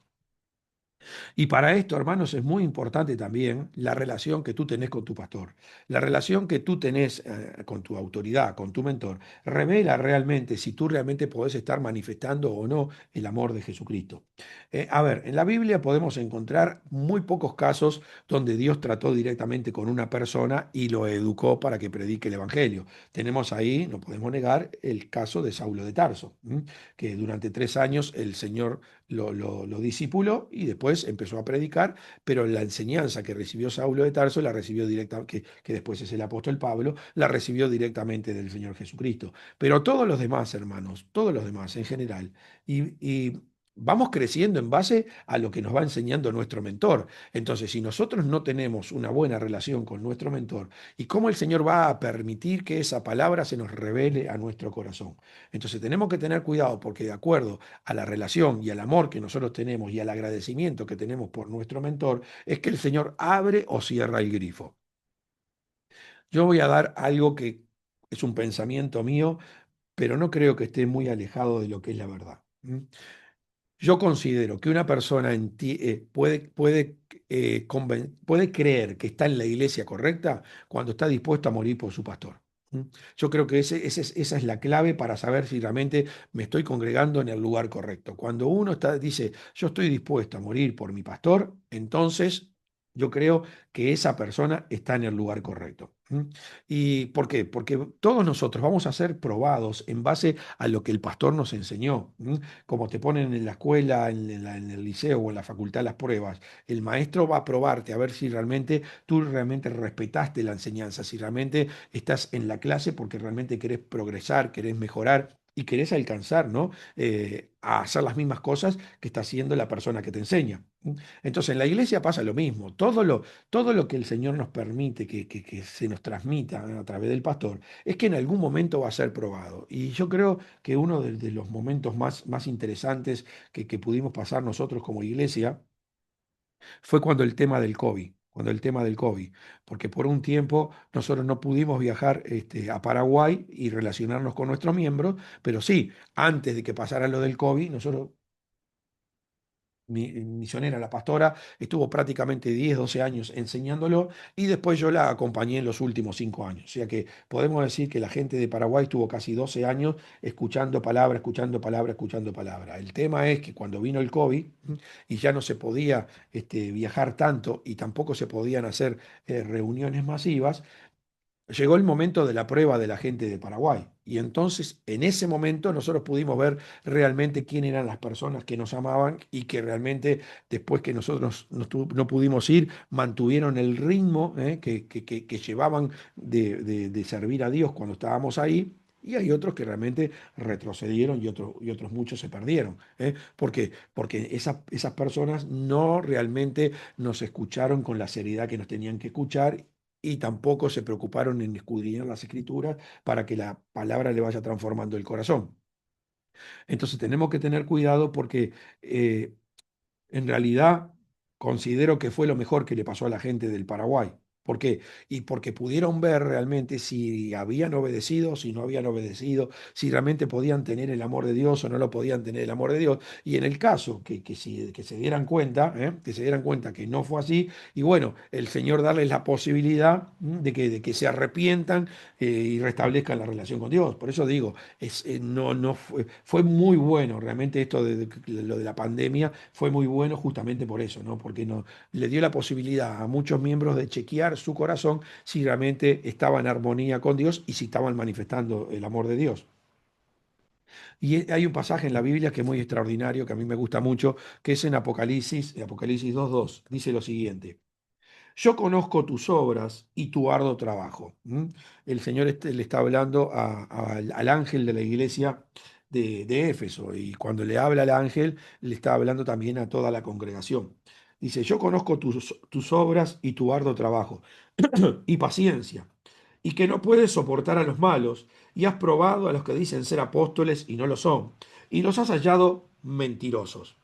Y para esto, hermanos, es muy importante también la relación que tú tenés con tu pastor. La relación que tú tenés con tu autoridad, con tu mentor, revela realmente si tú realmente podés estar manifestando o no el amor de Jesucristo. A ver, en la Biblia podemos encontrar muy pocos casos donde Dios trató directamente con una persona y lo educó para que predique el Evangelio. Tenemos ahí, no podemos negar, el caso de Saulo de Tarso, que durante 3 años el Señor lo discipuló y después empezó a predicar, pero la enseñanza que recibió Saulo de Tarso la recibió directamente, que después es el apóstol Pablo, la recibió directamente del Señor Jesucristo. Pero todos los demás, hermanos, todos los demás en general, y vamos creciendo en base a lo que nos va enseñando nuestro mentor. Entonces, si nosotros no tenemos una buena relación con nuestro mentor, ¿y cómo el Señor va a permitir que esa palabra se nos revele a nuestro corazón? Entonces, tenemos que tener cuidado porque de acuerdo a la relación y al amor que nosotros tenemos y al agradecimiento que tenemos por nuestro mentor, es que el Señor abre o cierra el grifo. Yo voy a dar algo que es un pensamiento mío, pero no creo que esté muy alejado de lo que es la verdad. Yo considero que una persona puede creer que está en la iglesia correcta cuando está dispuesto a morir por su pastor. ¿Mm? Yo creo que esa es la clave para saber si realmente me estoy congregando en el lugar correcto. Cuando uno dice, yo estoy dispuesto a morir por mi pastor, entonces yo creo que esa persona está en el lugar correcto. ¿Mm? ¿Y por qué? Porque todos nosotros vamos a ser probados en base a lo que el pastor nos enseñó. ¿Mm? Como te ponen en la escuela, en el liceo o en la facultad las pruebas, el maestro va a probarte a ver si realmente tú realmente respetaste la enseñanza, si realmente estás en la clase porque realmente querés progresar, querés mejorar y querés alcanzar, ¿no? A hacer las mismas cosas que está haciendo la persona que te enseña. Entonces, en la iglesia pasa lo mismo. Todo lo que el Señor nos permite que se nos transmita a través del pastor es que en algún momento va a ser probado. Y yo creo que uno de los momentos más interesantes que pudimos pasar nosotros como iglesia fue cuando el tema del COVID. Cuando el tema del COVID, porque por un tiempo nosotros no pudimos viajar a Paraguay y relacionarnos con nuestros miembros, pero sí, antes de que pasara lo del COVID, nosotros mi misionera, la pastora, estuvo prácticamente 10 12 años enseñándolo y después yo la acompañé en los últimos 5 años. O sea que podemos decir que la gente de Paraguay estuvo casi 12 años escuchando palabra, escuchando palabra, escuchando palabra. El tema es que cuando vino el COVID y ya no se podía viajar tanto y tampoco se podían hacer reuniones masivas, llegó el momento de la prueba de la gente de Paraguay. Y entonces, en ese momento, nosotros pudimos ver realmente quién eran las personas que nos amaban y que realmente, después que nosotros no pudimos ir, mantuvieron el ritmo que llevaban de servir a Dios cuando estábamos ahí. Y hay otros que realmente retrocedieron y otros muchos se perdieron. ¿Por qué? Porque esas personas no realmente nos escucharon con la seriedad que nos tenían que escuchar y tampoco se preocuparon en escudriñar las escrituras para que la palabra le vaya transformando el corazón. Entonces tenemos que tener cuidado porque eh, en realidad considero que fue lo mejor que le pasó a la gente del Paraguay. ¿Por qué? Y porque pudieron ver realmente si habían obedecido, si no habían obedecido, si realmente podían tener el amor de Dios o no lo podían tener el amor de Dios. Y en el caso que se dieran cuenta, que se dieran cuenta que no fue así, y bueno, el Señor darles la posibilidad de que se arrepientan y restablezcan la relación con Dios. Por eso digo, no fue muy bueno realmente esto de lo de la pandemia, fue muy bueno justamente por eso, ¿no? Porque le dio la posibilidad a muchos miembros de chequear su corazón si realmente estaba en armonía con Dios y si estaban manifestando el amor de Dios. Y hay un pasaje en la Biblia que es muy extraordinario, que a mí me gusta mucho, que es en Apocalipsis 2:2. Dice lo siguiente. Yo conozco tus obras y tu arduo trabajo. El Señor le está hablando al ángel de la iglesia de Éfeso y cuando le habla al ángel, le está hablando también a toda la congregación. Dice, yo conozco tus obras y tu arduo trabajo y paciencia, y que no puedes soportar a los malos, y has probado a los que dicen ser apóstoles y no lo son, y los has hallado mentirosos.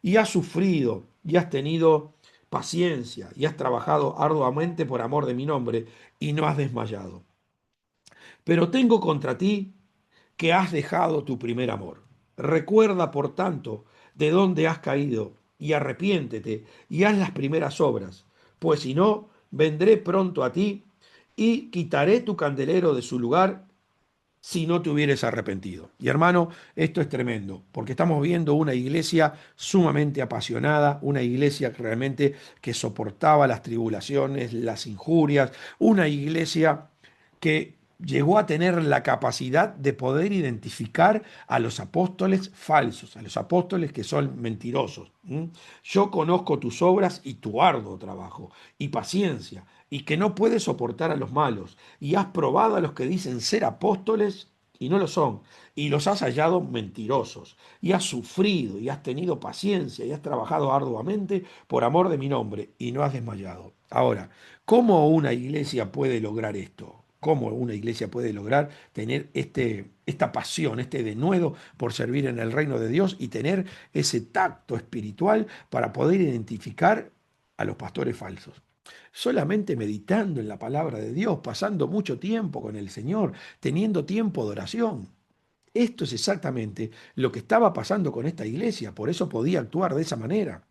Y has sufrido y has tenido paciencia y has trabajado arduamente por amor de mi nombre y no has desmayado. Pero tengo contra ti que has dejado tu primer amor. Recuerda, por tanto, de dónde has caído y arrepiéntete y haz las primeras obras, pues si no, vendré pronto a ti y quitaré tu candelero de su lugar si no te hubieres arrepentido. Y hermano, esto es tremendo, porque estamos viendo una iglesia sumamente apasionada, una iglesia que realmente que soportaba las tribulaciones, las injurias, una iglesia que llegó a tener la capacidad de poder identificar a los apóstoles falsos, a los apóstoles que son mentirosos. Yo conozco tus obras y tu arduo trabajo y paciencia, y que no puedes soportar a los malos, y has probado a los que dicen ser apóstoles y no lo son, y los has hallado mentirosos, y has sufrido, y has tenido paciencia, y has trabajado arduamente por amor de mi nombre, y no has desmayado. Ahora, ¿cómo una iglesia puede lograr esto? ¿Cómo una iglesia puede lograr tener esta pasión, este denuedo por servir en el reino de Dios y tener ese tacto espiritual para poder identificar a los pastores falsos? Solamente meditando en la palabra de Dios, pasando mucho tiempo con el Señor, teniendo tiempo de oración. Esto es exactamente lo que estaba pasando con esta iglesia, por eso podía actuar de esa manera.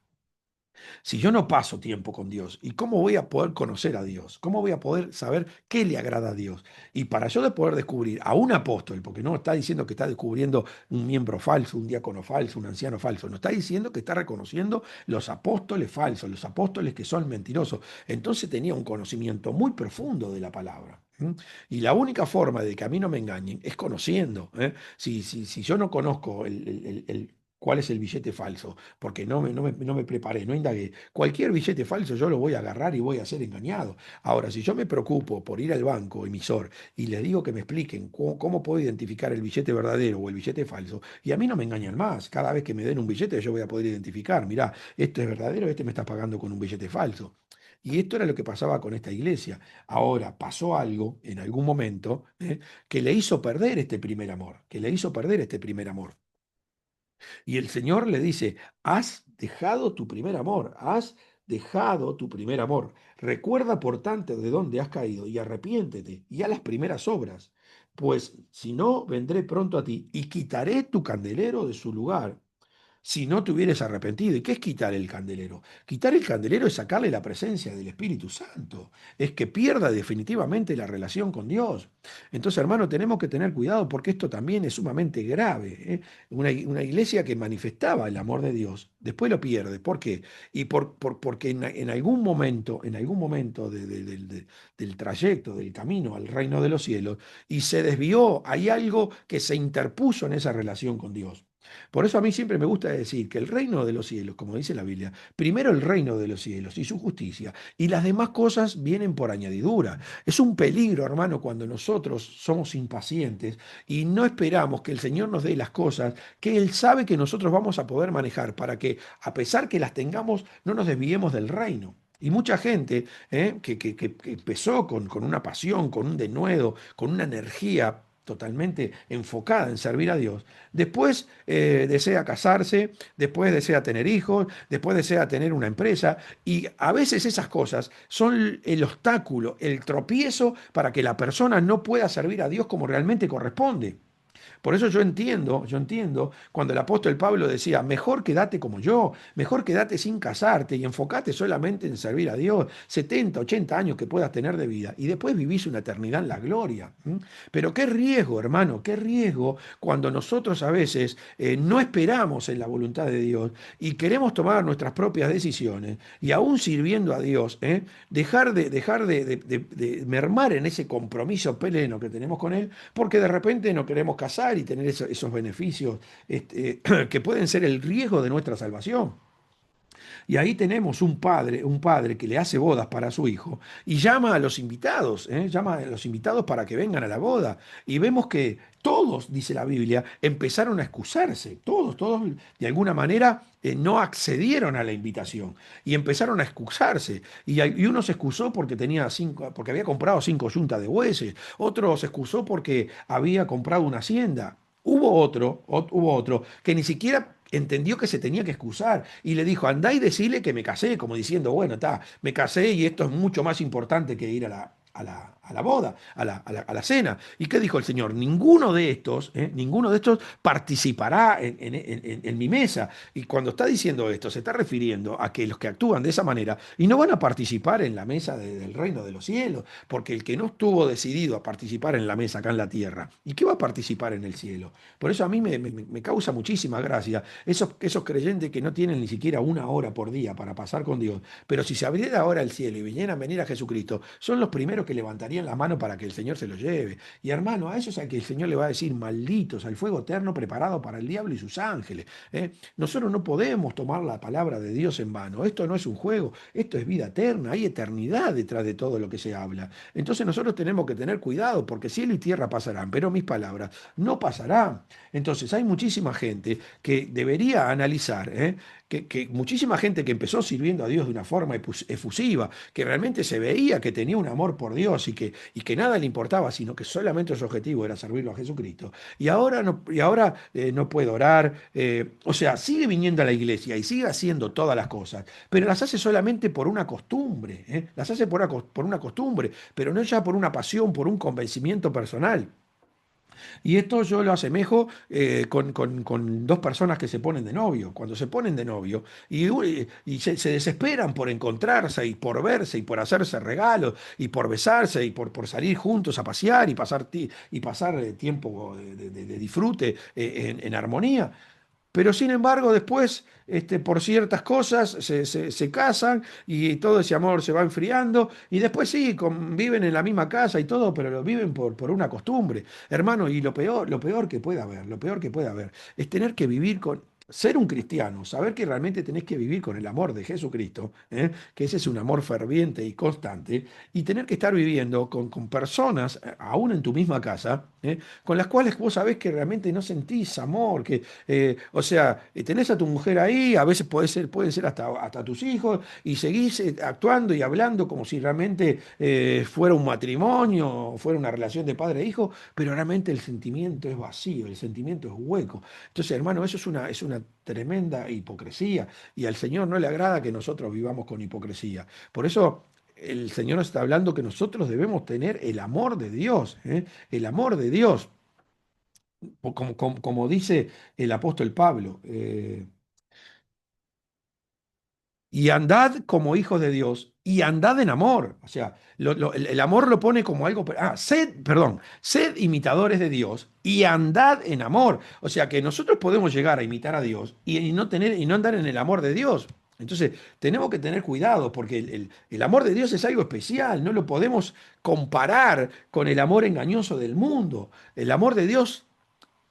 Si yo no paso tiempo con Dios, ¿y cómo voy a poder conocer a Dios? ¿Cómo voy a poder saber qué le agrada a Dios? Y para yo de poder descubrir a un apóstol, porque no está diciendo que está descubriendo un miembro falso, un diácono falso, un anciano falso, no está diciendo que está reconociendo los apóstoles falsos, los apóstoles que son mentirosos. Entonces tenía un conocimiento muy profundo de la palabra. ¿M? Y la única forma de que a mí no me engañen es conociendo. ¿Eh? Si yo no conozco cuál es el billete falso, porque no me preparé, no indagué. Cualquier billete falso yo lo voy a agarrar y voy a ser engañado. Ahora, si yo me preocupo por ir al banco emisor y les digo que me expliquen cómo puedo identificar el billete verdadero o el billete falso, y a mí no me engañan más. Cada vez que me den un billete yo voy a poder identificar, mirá, este es verdadero, este me está pagando con un billete falso. Y esto era lo que pasaba con esta iglesia. Ahora pasó algo en algún momento que le hizo perder este primer amor, que le hizo perder este primer amor. Y el Señor le dice, has dejado tu primer amor, has dejado tu primer amor. Recuerda, por tanto, de dónde has caído y arrepiéntete y a las primeras obras, pues si no, vendré pronto a ti y quitaré tu candelero de su lugar si no te hubieras arrepentido. ¿Y qué es quitar el candelero? Quitar el candelero es sacarle la presencia del Espíritu Santo, es que pierda definitivamente la relación con Dios. Entonces, hermano, tenemos que tener cuidado porque esto también es sumamente grave. ¿Eh? Una iglesia que manifestaba el amor de Dios, después lo pierde. ¿Por qué? Y porque en algún momento del trayecto, del camino al reino de los cielos, y se desvió, hay algo que se interpuso en esa relación con Dios. Por eso a mí siempre me gusta decir que el reino de los cielos, como dice la Biblia, primero el reino de los cielos y su justicia, y las demás cosas vienen por añadidura. Es un peligro, hermano, cuando nosotros somos impacientes y no esperamos que el Señor nos dé las cosas que Él sabe que nosotros vamos a poder manejar para que, a pesar que las tengamos, no nos desviemos del reino. Y mucha gente que empezó con una pasión, con un denuedo, con una energía totalmente enfocada en servir a Dios, después desea casarse, después desea tener hijos, después desea tener una empresa, y a veces esas cosas son el obstáculo, el tropiezo para que la persona no pueda servir a Dios como realmente corresponde. Por eso yo entiendo cuando el apóstol Pablo decía, mejor quédate como yo, mejor quédate sin casarte y enfocate solamente en servir a Dios, 70, 80 años que puedas tener de vida y después vivís una eternidad en la gloria. ¿M? Pero qué riesgo, hermano, qué riesgo cuando nosotros a veces no esperamos en la voluntad de Dios y queremos tomar nuestras propias decisiones y aún sirviendo a Dios, dejar de mermar en ese compromiso pleno que tenemos con Él porque de repente no queremos casar y tener esos beneficios que pueden ser el riesgo de nuestra salvación. Y ahí tenemos un padre que le hace bodas para su hijo y llama a los invitados, llama a los invitados para que vengan a la boda. Y vemos que todos, dice la Biblia, empezaron a excusarse, todos de alguna manera no accedieron a la invitación y empezaron a excusarse. Y uno se excusó porque porque había comprado 5 yuntas de bueyes, otro se excusó porque había comprado una hacienda. Hubo otro que ni siquiera entendió que se tenía que excusar y le dijo, andá y decile que me casé, como diciendo, bueno, está, me casé y esto es mucho más importante que ir a la boda, a la cena. ¿Y qué dijo el Señor? Ninguno de estos participará en mi mesa. Y cuando está diciendo esto, se está refiriendo a que los que actúan de esa manera y no van a participar en la mesa del reino de los cielos, porque el que no estuvo decidido a participar en la mesa acá en la tierra, ¿y qué va a participar en el cielo? Por eso a mí me causa muchísima gracia esos creyentes que no tienen ni siquiera una hora por día para pasar con Dios, pero si se abriera ahora el cielo y vinieran a venir a Jesucristo, son los primeros que levantarían levantarían la mano para que el Señor se lo lleve. Y hermano, a eso es a que el Señor le va a decir, malditos, al fuego eterno preparado para el diablo y sus ángeles. ¿Eh? Nosotros no podemos tomar la palabra de Dios en vano. Esto no es un juego, esto es vida eterna, hay eternidad detrás de todo lo que se habla. Entonces nosotros tenemos que tener cuidado, porque cielo y tierra pasarán, pero mis palabras no pasarán. Entonces hay muchísima gente que debería analizar, que muchísima gente que empezó sirviendo a Dios de una forma efusiva, que realmente se veía que tenía un amor por Dios y que nada le importaba, sino que solamente su objetivo era servirlo a Jesucristo. Y ahora no puede orar, o sea, sigue viniendo a la iglesia y sigue haciendo todas las cosas, pero las hace solamente por una costumbre, las hace por una costumbre, pero no ya por una pasión, por un convencimiento personal. Y esto yo lo asemejo con dos personas que se ponen de novio. Cuando se ponen de novio y se desesperan por encontrarse y por verse y por hacerse regalos y por besarse y por salir juntos a pasear y pasar tiempo de disfrute en armonía. Pero sin embargo, después, por ciertas cosas, se casan y todo ese amor se va enfriando. Y después sí, viven en la misma casa y todo, pero lo viven por una costumbre. Hermano, y lo peor que puede haber, lo peor que puede haber, es tener que vivir con. Ser un cristiano, saber que realmente tenés que vivir con el amor de Jesucristo, que ese es un amor ferviente y constante, y tener que estar viviendo con personas, aún en tu misma casa, con las cuales vos sabés que realmente no sentís amor, o sea, tenés a tu mujer ahí, a veces pueden ser hasta tus hijos, y seguís actuando y hablando como si realmente fuera un matrimonio, fuera una relación de padre e hijo, pero realmente el sentimiento es vacío, el sentimiento es hueco. Entonces, hermano, eso es una tremenda hipocresía, y al Señor no le agrada que nosotros vivamos con hipocresía. Por eso. El Señor nos está hablando que nosotros debemos tener el amor de Dios, el amor de Dios, como dice el apóstol Pablo. Y andad como hijos de Dios y andad en amor. O sea, el amor lo pone como algo. Sed imitadores de Dios y andad en amor. O sea, que nosotros podemos llegar a imitar a Dios y no andar en el amor de Dios. Entonces, tenemos que tener cuidado porque el amor de Dios es algo especial, no lo podemos comparar con el amor engañoso del mundo. El amor de Dios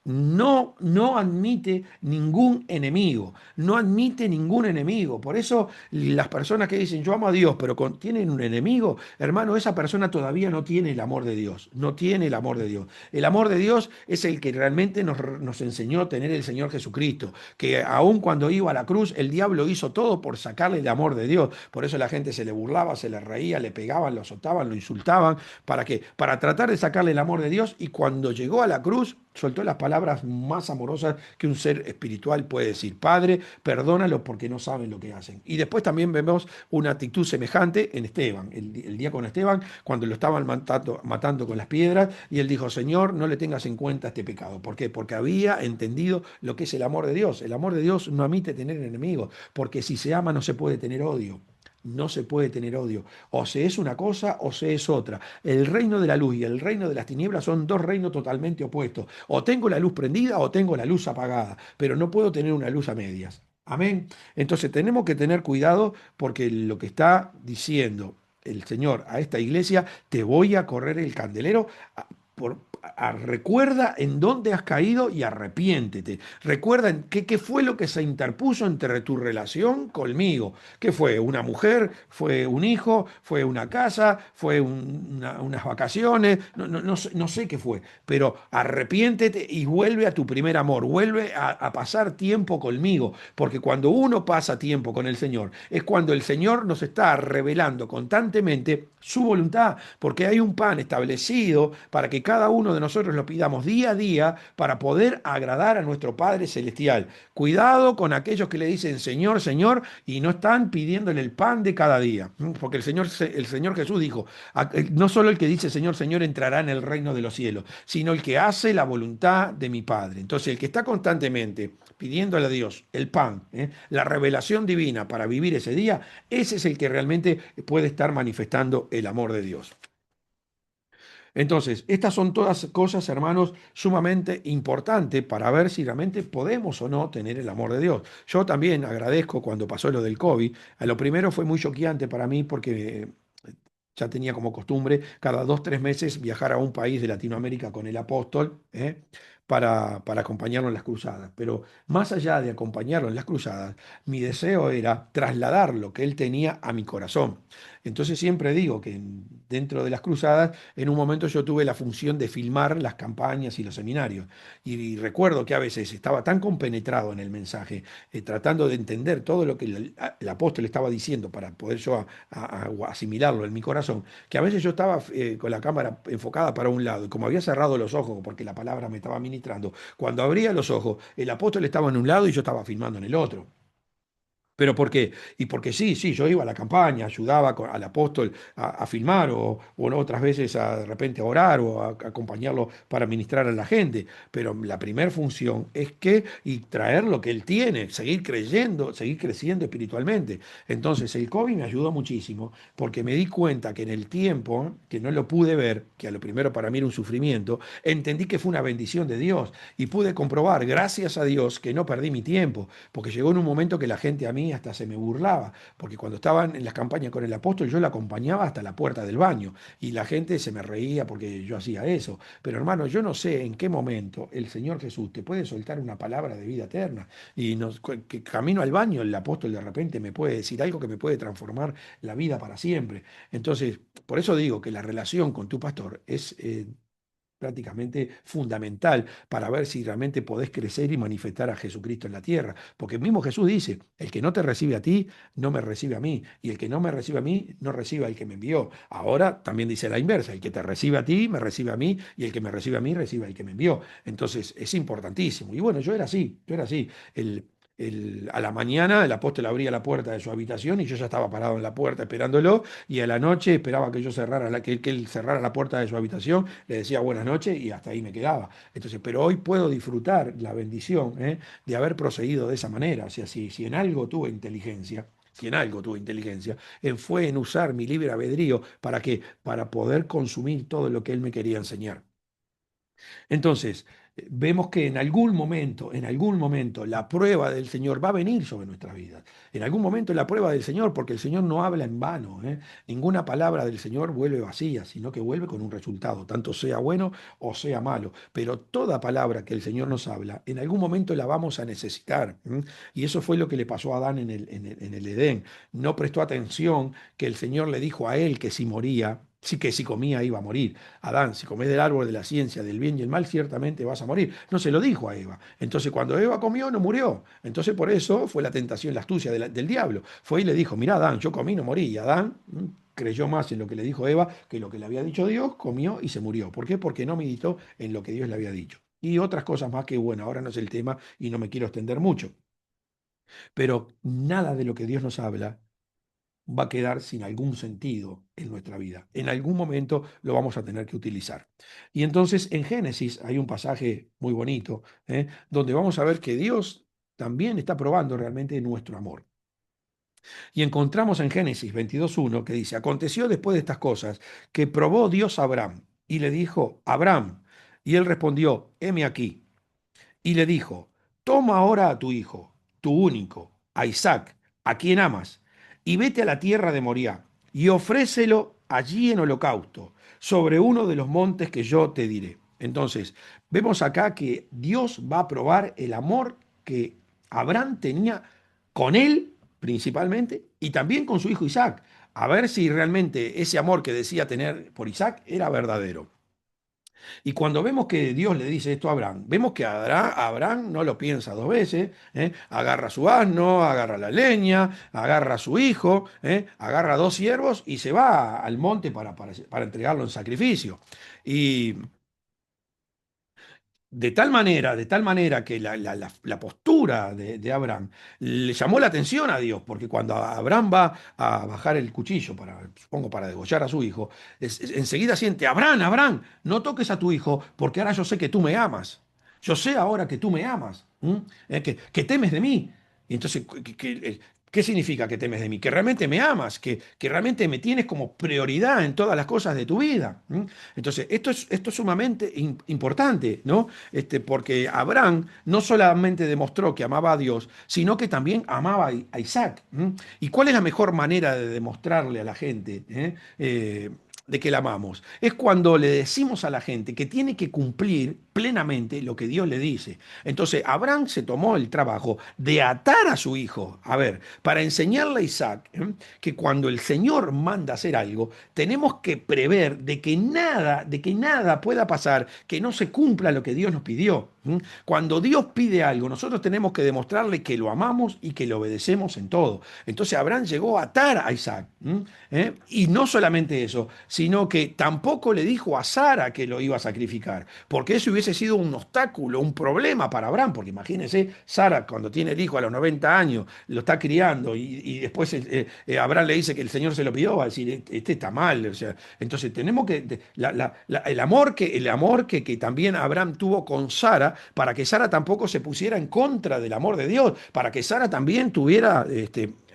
no admite ningún enemigo, no admite ningún enemigo. Por eso las personas que dicen yo amo a Dios, pero tienen un enemigo, hermano, esa persona todavía no tiene el amor de Dios, no tiene el amor de Dios. El amor de Dios es el que realmente nos enseñó a tener el Señor Jesucristo, que aun cuando iba a la cruz, el diablo hizo todo por sacarle el amor de Dios. Por eso la gente se le burlaba, se le reía, le pegaban, lo azotaban, lo insultaban. ¿Para qué? Para tratar de sacarle el amor de Dios, y cuando llegó a la cruz, soltó las palabras más amorosas que un ser espiritual puede decir. Padre, perdónalo porque no saben lo que hacen. Y después también vemos una actitud semejante en Esteban, el diácono Esteban, cuando lo estaban matando con las piedras, y él dijo, Señor, no le tengas en cuenta este pecado. ¿Por qué? Porque había entendido lo que es el amor de Dios. El amor de Dios no admite tener enemigos, porque si se ama no se puede tener odio. No se puede tener odio. O se es una cosa o se es otra. El reino de la luz y el reino de las tinieblas son dos reinos totalmente opuestos. O tengo la luz prendida o tengo la luz apagada, pero no puedo tener una luz a medias. Amén. Entonces tenemos que tener cuidado porque lo que está diciendo el Señor a esta iglesia, te voy a correr el candelero. Recuerda en dónde has caído y arrepiéntete. Recuerda qué fue lo que se interpuso entre tu relación conmigo. ¿Qué fue? ¿Una mujer? ¿Fue un hijo? ¿Fue una casa? ¿Fue unas vacaciones? No sé qué fue, pero arrepiéntete y vuelve a tu primer amor. Vuelve a pasar tiempo conmigo, porque cuando uno pasa tiempo con el Señor, es cuando el Señor nos está revelando constantemente su voluntad, porque hay un plan establecido para que cada uno de nosotros lo pidamos día a día para poder agradar a nuestro Padre Celestial. Cuidado con aquellos que le dicen Señor, Señor, y no están pidiéndole el pan de cada día, porque el Señor Jesús dijo, no solo el que dice Señor, Señor entrará en el reino de los cielos, sino el que hace la voluntad de mi Padre. Entonces, el que está constantemente pidiéndole a Dios el pan, la revelación divina para vivir ese día, ese es el que realmente puede estar manifestando el amor de Dios. Entonces, estas son todas cosas, hermanos, sumamente importantes para ver si realmente podemos o no tener el amor de Dios. Yo también agradezco cuando pasó lo del COVID. A lo primero fue muy choqueante para mí porque ya tenía como costumbre cada 2, 3 meses viajar a un país de Latinoamérica con el apóstol, para acompañarlo en las cruzadas. Pero más allá de acompañarlo en las cruzadas, mi deseo era trasladar lo que él tenía a mi corazón. Entonces siempre digo que dentro de las cruzadas, en un momento yo tuve la función de filmar las campañas y los seminarios. Y recuerdo que a veces estaba tan compenetrado en el mensaje, tratando de entender todo lo que el apóstol estaba diciendo para poder yo asimilarlo en mi corazón, que a veces yo estaba con la cámara enfocada para un lado, y como había cerrado los ojos porque la palabra me estaba ministrando, cuando abría los ojos, el apóstol estaba en un lado y yo estaba filmando en el otro. ¿Pero por qué? Y porque sí, sí, yo iba a la campaña, ayudaba al apóstol a filmar o otras veces de repente a orar o a acompañarlo para ministrar a la gente. Pero la primera función es que y traer lo que él tiene, seguir creyendo, seguir creciendo espiritualmente. Entonces el COVID me ayudó muchísimo porque me di cuenta que en el tiempo que no lo pude ver, que a lo primero para mí era un sufrimiento, entendí que fue una bendición de Dios y pude comprobar, gracias a Dios, que no perdí mi tiempo porque llegó en un momento que la gente a mí hasta se me burlaba, porque cuando estaban en las campañas con el apóstol yo lo acompañaba hasta la puerta del baño y la gente se me reía porque yo hacía eso. Pero hermano, yo no sé en qué momento el Señor Jesús te puede soltar una palabra de vida eterna y que camino al baño el apóstol de repente me puede decir algo que me puede transformar la vida para siempre. Entonces, por eso digo que la relación con tu pastor es prácticamente fundamental para ver si realmente podés crecer y manifestar a Jesucristo en la tierra. Porque mismo Jesús dice, el que no te recibe a ti, no me recibe a mí, y el que no me recibe a mí, no recibe al que me envió. Ahora también dice la inversa, el que te recibe a ti, me recibe a mí, y el que me recibe a mí, recibe al que me envió. Entonces es importantísimo. Y bueno, yo era así, yo era así. A la mañana el apóstol abría la puerta de su habitación y yo ya estaba parado en la puerta esperándolo y a la noche esperaba que yo cerrara que él cerrara la puerta de su habitación, le decía buenas noches y hasta ahí me quedaba. Entonces, pero hoy puedo disfrutar la bendición, de haber procedido de esa manera. O sea, si en algo tuve inteligencia, si en algo tuve inteligencia, fue en usar mi libre albedrío para que, para poder consumir todo lo que él me quería enseñar. Entonces, vemos que en algún momento, la prueba del Señor va a venir sobre nuestras vidas. En algún momento la prueba del Señor, porque el Señor no habla en vano, ¿eh? Ninguna palabra del Señor vuelve vacía, sino que vuelve con un resultado, tanto sea bueno o sea malo. Pero toda palabra que el Señor nos habla, en algún momento la vamos a necesitar. ¿M? Y eso fue lo que le pasó a Adán en el Edén. No prestó atención que el Señor le dijo a él que si moría, sí que si comía iba a morir. Adán, si comes del árbol de la ciencia del bien y el mal, ciertamente vas a morir. No se lo dijo a Eva. Entonces, cuando Eva comió, no murió. Entonces, por eso fue la tentación, la astucia del diablo. Fue y le dijo, mira, Adán, yo comí, no morí. Y Adán creyó más en lo que le dijo Eva que lo que le había dicho Dios, comió y se murió. ¿Por qué? Porque no meditó en lo que Dios le había dicho. Y otras cosas más que, bueno, ahora no es el tema y no me quiero extender mucho. Pero nada de lo que Dios nos habla va a quedar sin algún sentido en nuestra vida. En algún momento lo vamos a tener que utilizar. Y entonces en Génesis hay un pasaje muy bonito, donde vamos a ver que Dios también está probando realmente nuestro amor. Y encontramos en Génesis 22.1 que dice, aconteció después de estas cosas que probó Dios a Abraham y le dijo, Abraham, y él respondió, heme aquí. Y le dijo, toma ahora a tu hijo, tu único, a Isaac, a quien amas, y vete a la tierra de Moriah, y ofrécelo allí en holocausto, sobre uno de los montes que yo te diré. Entonces, vemos acá que Dios va a probar el amor que Abraham tenía con él, principalmente, y también con su hijo Isaac, a ver si realmente ese amor que decía tener por Isaac era verdadero. Y cuando vemos que Dios le dice esto a Abraham, vemos que Abraham no lo piensa 2 veces, agarra su asno, agarra la leña, agarra a su hijo, agarra 2 siervos y se va al monte para entregarlo en sacrificio. Y de tal manera que la postura de Abraham le llamó la atención a Dios, porque cuando Abraham va a bajar el cuchillo para, supongo, para degollar a su hijo, enseguida siente, Abraham, Abraham, no toques a tu hijo, porque ahora yo sé que tú me amas. Yo sé ahora que tú me amas, que temes de mí. Y entonces, ¿Qué significa que temes de mí? Que realmente me amas, que realmente me tienes como prioridad en todas las cosas de tu vida. Entonces, esto es sumamente importante, ¿no? Porque Abraham no solamente demostró que amaba a Dios, sino que también amaba a Isaac. ¿Y cuál es la mejor manera de demostrarle a la gente de que la amamos? Es cuando le decimos a la gente que tiene que cumplir plenamente lo que Dios le dice. Entonces, Abraham se tomó el trabajo de atar a su hijo, a ver, para enseñarle a Isaac que cuando el Señor manda hacer algo, tenemos que prever de que nada pueda pasar, que no se cumpla lo que Dios nos pidió. Cuando Dios pide algo, nosotros tenemos que demostrarle que lo amamos y que lo obedecemos en todo. Entonces Abraham llegó a atar a Isaac. Y no solamente eso, sino que tampoco le dijo a Sara que lo iba a sacrificar, porque eso hubiese sido un obstáculo, un problema para Abraham, porque imagínense, Sara cuando tiene el hijo a los 90 años, lo está criando y después Abraham le dice que el Señor se lo pidió, va a decir, este está mal. O sea, entonces tenemos que, el amor que también Abraham tuvo con Sara, para que Sara tampoco se pusiera en contra del amor de Dios, para que Sara también tuviera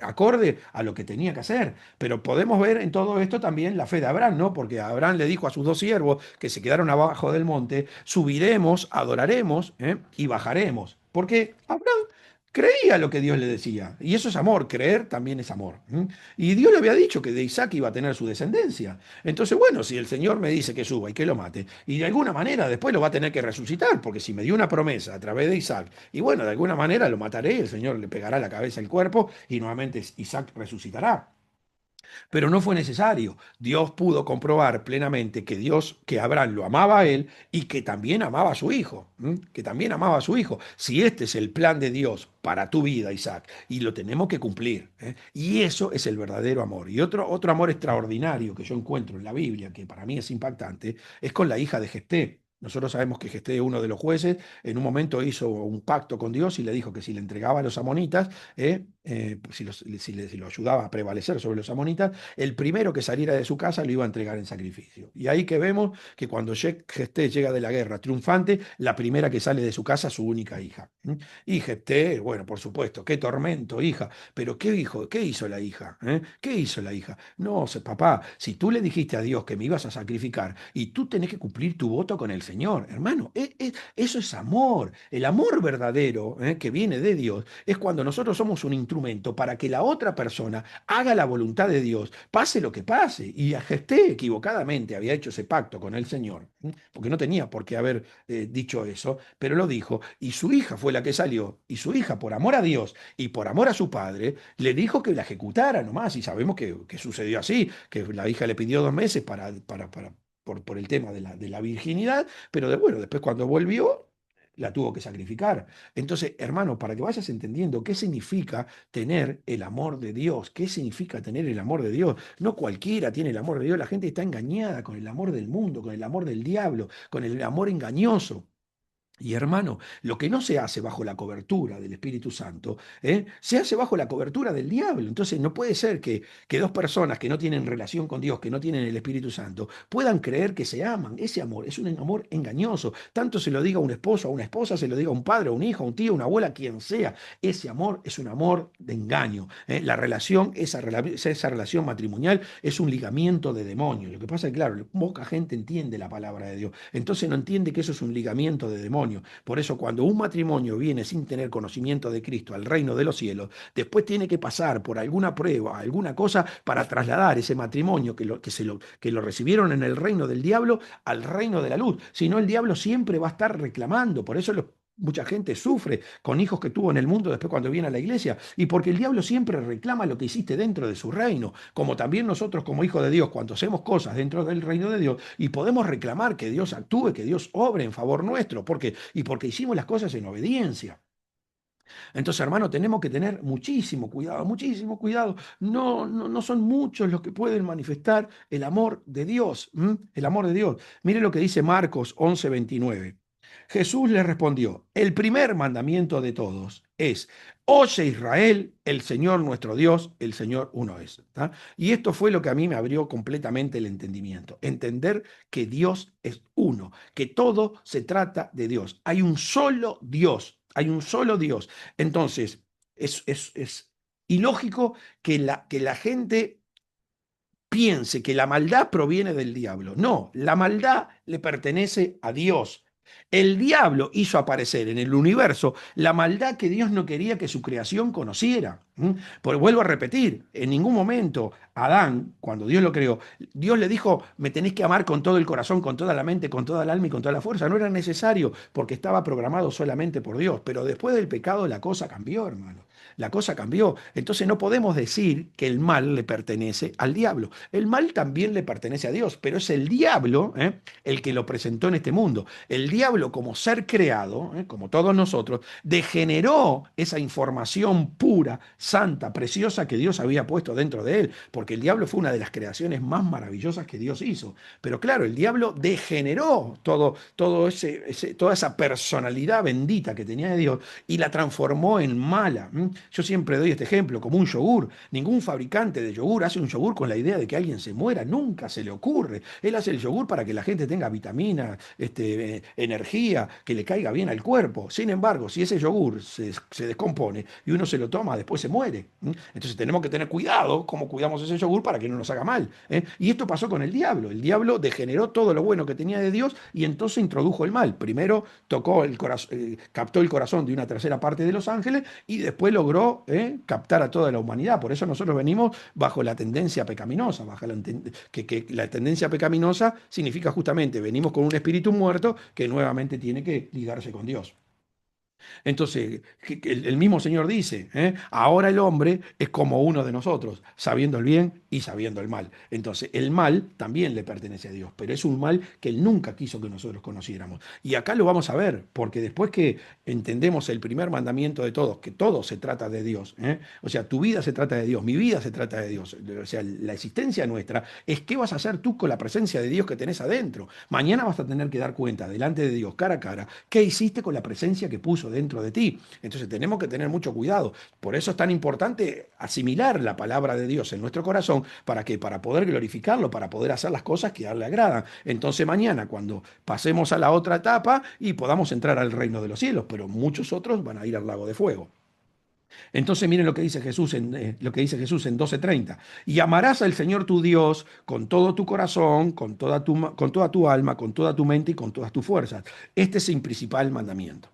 acorde a lo que tenía que hacer. Pero podemos ver en todo esto también la fe de Abraham, ¿no? Porque Abraham le dijo a sus dos siervos que se quedaron abajo del monte: subiremos, adoraremos, y bajaremos. Porque Abraham creía lo que Dios le decía. Y eso es amor, creer también es amor. Y Dios le había dicho que de Isaac iba a tener su descendencia. Entonces, bueno, si el Señor me dice que suba y que lo mate, y de alguna manera después lo va a tener que resucitar, porque si me dio una promesa a través de Isaac, y bueno, de alguna manera lo mataré, el Señor le pegará la cabeza al cuerpo y nuevamente Isaac resucitará. Pero no fue necesario. Dios pudo comprobar plenamente que Abraham lo amaba a él y que también amaba a su hijo, que también amaba a su hijo. Si este es el plan de Dios para tu vida, Isaac, y lo tenemos que cumplir, y eso es el verdadero amor. Y otro amor extraordinario que yo encuentro en la Biblia, que para mí es impactante, es con la hija de Gesté. Nosotros sabemos que Gesté, uno de los jueces, en un momento hizo un pacto con Dios y le dijo que si le entregaba a los amonitas, si lo ayudaba a prevalecer sobre los amonitas, el primero que saliera de su casa lo iba a entregar en sacrificio. Y ahí que vemos que cuando Gesté llega de la guerra triunfante, la primera que sale de su casa es su única hija. Y Gesté, bueno, por supuesto, qué tormento, hija. Pero ¿qué hizo la hija? ¿Qué hizo la hija? No, papá, si tú le dijiste a Dios que me ibas a sacrificar y tú tenés que cumplir tu voto con el Señor, hermano, eso es amor. El amor verdadero que viene de Dios es cuando nosotros somos un instrumento para que la otra persona haga la voluntad de Dios, pase lo que pase. Y Gesté equivocadamente había hecho ese pacto con el Señor, porque no tenía por qué haber dicho eso, pero lo dijo, y su hija fue la que salió, y su hija, por amor a Dios y por amor a su padre, le dijo que la ejecutara nomás, y sabemos que sucedió así, que la hija le pidió 2 meses por el tema de la virginidad, pero bueno, después cuando volvió, la tuvo que sacrificar. Entonces, hermano, para que vayas entendiendo qué significa tener el amor de Dios, qué significa tener el amor de Dios. No cualquiera tiene el amor de Dios, la gente está engañada con el amor del mundo, con el amor del diablo, con el amor engañoso. Y hermano, lo que no se hace bajo la cobertura del Espíritu Santo, se hace bajo la cobertura del diablo. Entonces no puede ser que dos personas que no tienen relación con Dios, que no tienen el Espíritu Santo, puedan creer que se aman. Ese amor es un amor engañoso. Tanto se lo diga a un esposo, a una esposa, se lo diga a un padre, a un hijo, a un tío, a una abuela, quien sea. Ese amor es un amor de engaño. La relación, esa relación matrimonial es un ligamiento de demonio. Lo que pasa es que, claro, poca gente entiende la palabra de Dios. Entonces no entiende que eso es un ligamiento de demonio. Por eso cuando un matrimonio viene sin tener conocimiento de Cristo al reino de los cielos, después tiene que pasar por alguna prueba, alguna cosa para trasladar ese matrimonio que lo recibieron en el reino del diablo al reino de la luz. Si no, el diablo siempre va a estar reclamando. Por eso mucha gente sufre con hijos que tuvo en el mundo después cuando viene a la iglesia, y porque el diablo siempre reclama lo que hiciste dentro de su reino, como también nosotros como hijos de Dios, cuando hacemos cosas dentro del reino de Dios, y podemos reclamar que Dios actúe, que Dios obre en favor nuestro, porque hicimos las cosas en obediencia. Entonces, hermano, tenemos que tener muchísimo cuidado, muchísimo cuidado. No, no, no son muchos los que pueden manifestar el amor de Dios, el amor de Dios. Mire lo que dice Marcos 11:29. Jesús le respondió: el primer mandamiento de todos es: oye Israel, el Señor nuestro Dios, el Señor uno es. ¿Tá? Y esto fue lo que a mí me abrió completamente el entendimiento. Entender que Dios es uno, que todo se trata de Dios. Hay un solo Dios, hay un solo Dios. Entonces, es ilógico que la gente piense que la maldad proviene del diablo. No, la maldad le pertenece a Dios. El diablo hizo aparecer en el universo la maldad que Dios no quería que su creación conociera. Porque vuelvo a repetir, en ningún momento Adán, cuando Dios lo creó, Dios le dijo, me tenés que amar con todo el corazón, con toda la mente, con toda el alma y con toda la fuerza. No era necesario porque estaba programado solamente por Dios. Pero después del pecado la cosa cambió, hermano. La cosa cambió. Entonces no podemos decir que el mal le pertenece al diablo. El mal también le pertenece a Dios, pero es el diablo el que lo presentó en este mundo. El diablo como ser creado, como todos nosotros, degeneró esa información pura, santa, preciosa que Dios había puesto dentro de él, porque el diablo fue una de las creaciones más maravillosas que Dios hizo. Pero claro, el diablo degeneró toda esa personalidad bendita que tenía de Dios y la transformó en mala. Yo siempre doy este ejemplo, como un yogur. Ningún fabricante de yogur hace un yogur con la idea de que alguien se muera, nunca se le ocurre. Él hace el yogur para que la gente tenga vitamina, energía, que le caiga bien al cuerpo. Sin embargo, si ese yogur se descompone y uno se lo toma, después se muere. Entonces tenemos que tener cuidado cómo cuidamos ese yogur para que no nos haga mal. Y esto pasó con el diablo. El diablo degeneró todo lo bueno que tenía de Dios y entonces introdujo el mal. Primero tocó el corazón, captó el corazón de una tercera parte de los ángeles y después logró captar a toda la humanidad. Por eso nosotros venimos bajo la tendencia pecaminosa, que la tendencia pecaminosa significa justamente venimos con un espíritu muerto que nuevamente tiene que ligarse con Dios. Entonces, el mismo Señor dice, ahora el hombre es como uno de nosotros, sabiendo el bien y sabiendo el mal. Entonces, el mal también le pertenece a Dios, pero es un mal que Él nunca quiso que nosotros conociéramos. Y acá lo vamos a ver, porque después que entendemos el primer mandamiento de todos, que todo se trata de Dios, o sea, tu vida se trata de Dios, mi vida se trata de Dios, o sea, la existencia nuestra es qué vas a hacer tú con la presencia de Dios que tenés adentro. Mañana vas a tener que dar cuenta delante de Dios, cara a cara, qué hiciste con la presencia que puso dentro de ti. Entonces tenemos que tener mucho cuidado. Por eso es tan importante asimilar la palabra de Dios en nuestro corazón. ¿Para qué? Para poder glorificarlo, para poder hacer las cosas que a Él le agradan. Entonces mañana, cuando pasemos a la otra etapa y podamos entrar al reino de los cielos, pero muchos otros van a ir al lago de fuego. Entonces miren lo que dice Jesús en 12:30. Y amarás al Señor tu Dios con todo tu corazón, con toda tu alma, con toda tu mente y con todas tus fuerzas. Este es el principal mandamiento.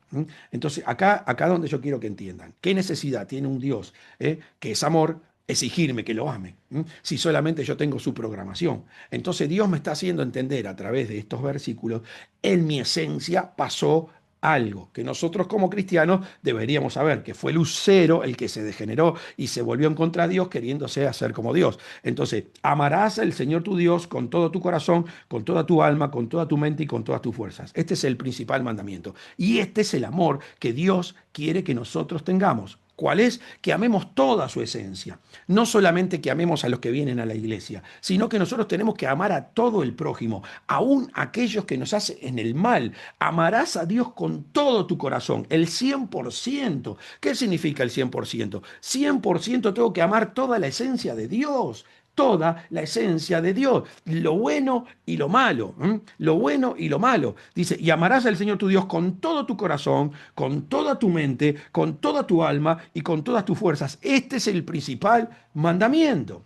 Entonces acá donde yo quiero que entiendan. ¿Qué necesidad tiene un Dios que es amor? Exigirme que lo ame, si solamente yo tengo su programación. Entonces Dios me está haciendo entender a través de estos versículos, en mi esencia pasó algo que nosotros como cristianos deberíamos saber, que fue Lucero el que se degeneró y se volvió en contra de Dios queriéndose hacer como Dios. Entonces, amarás al Señor tu Dios con todo tu corazón, con toda tu alma, con toda tu mente y con todas tus fuerzas. Este es el principal mandamiento. Y este es el amor que Dios quiere que nosotros tengamos. ¿Cuál es? Que amemos toda su esencia. No solamente que amemos a los que vienen a la iglesia, sino que nosotros tenemos que amar a todo el prójimo, aún aquellos que nos hacen el mal. Amarás a Dios con todo tu corazón, el 100%. ¿Qué significa el 100%? 100% tengo que amar toda la esencia de Dios. Toda la esencia de Dios, lo bueno y lo malo, lo bueno y lo malo. Dice, y amarás al Señor tu Dios con todo tu corazón, con toda tu mente, con toda tu alma y con todas tus fuerzas. Este es el principal mandamiento.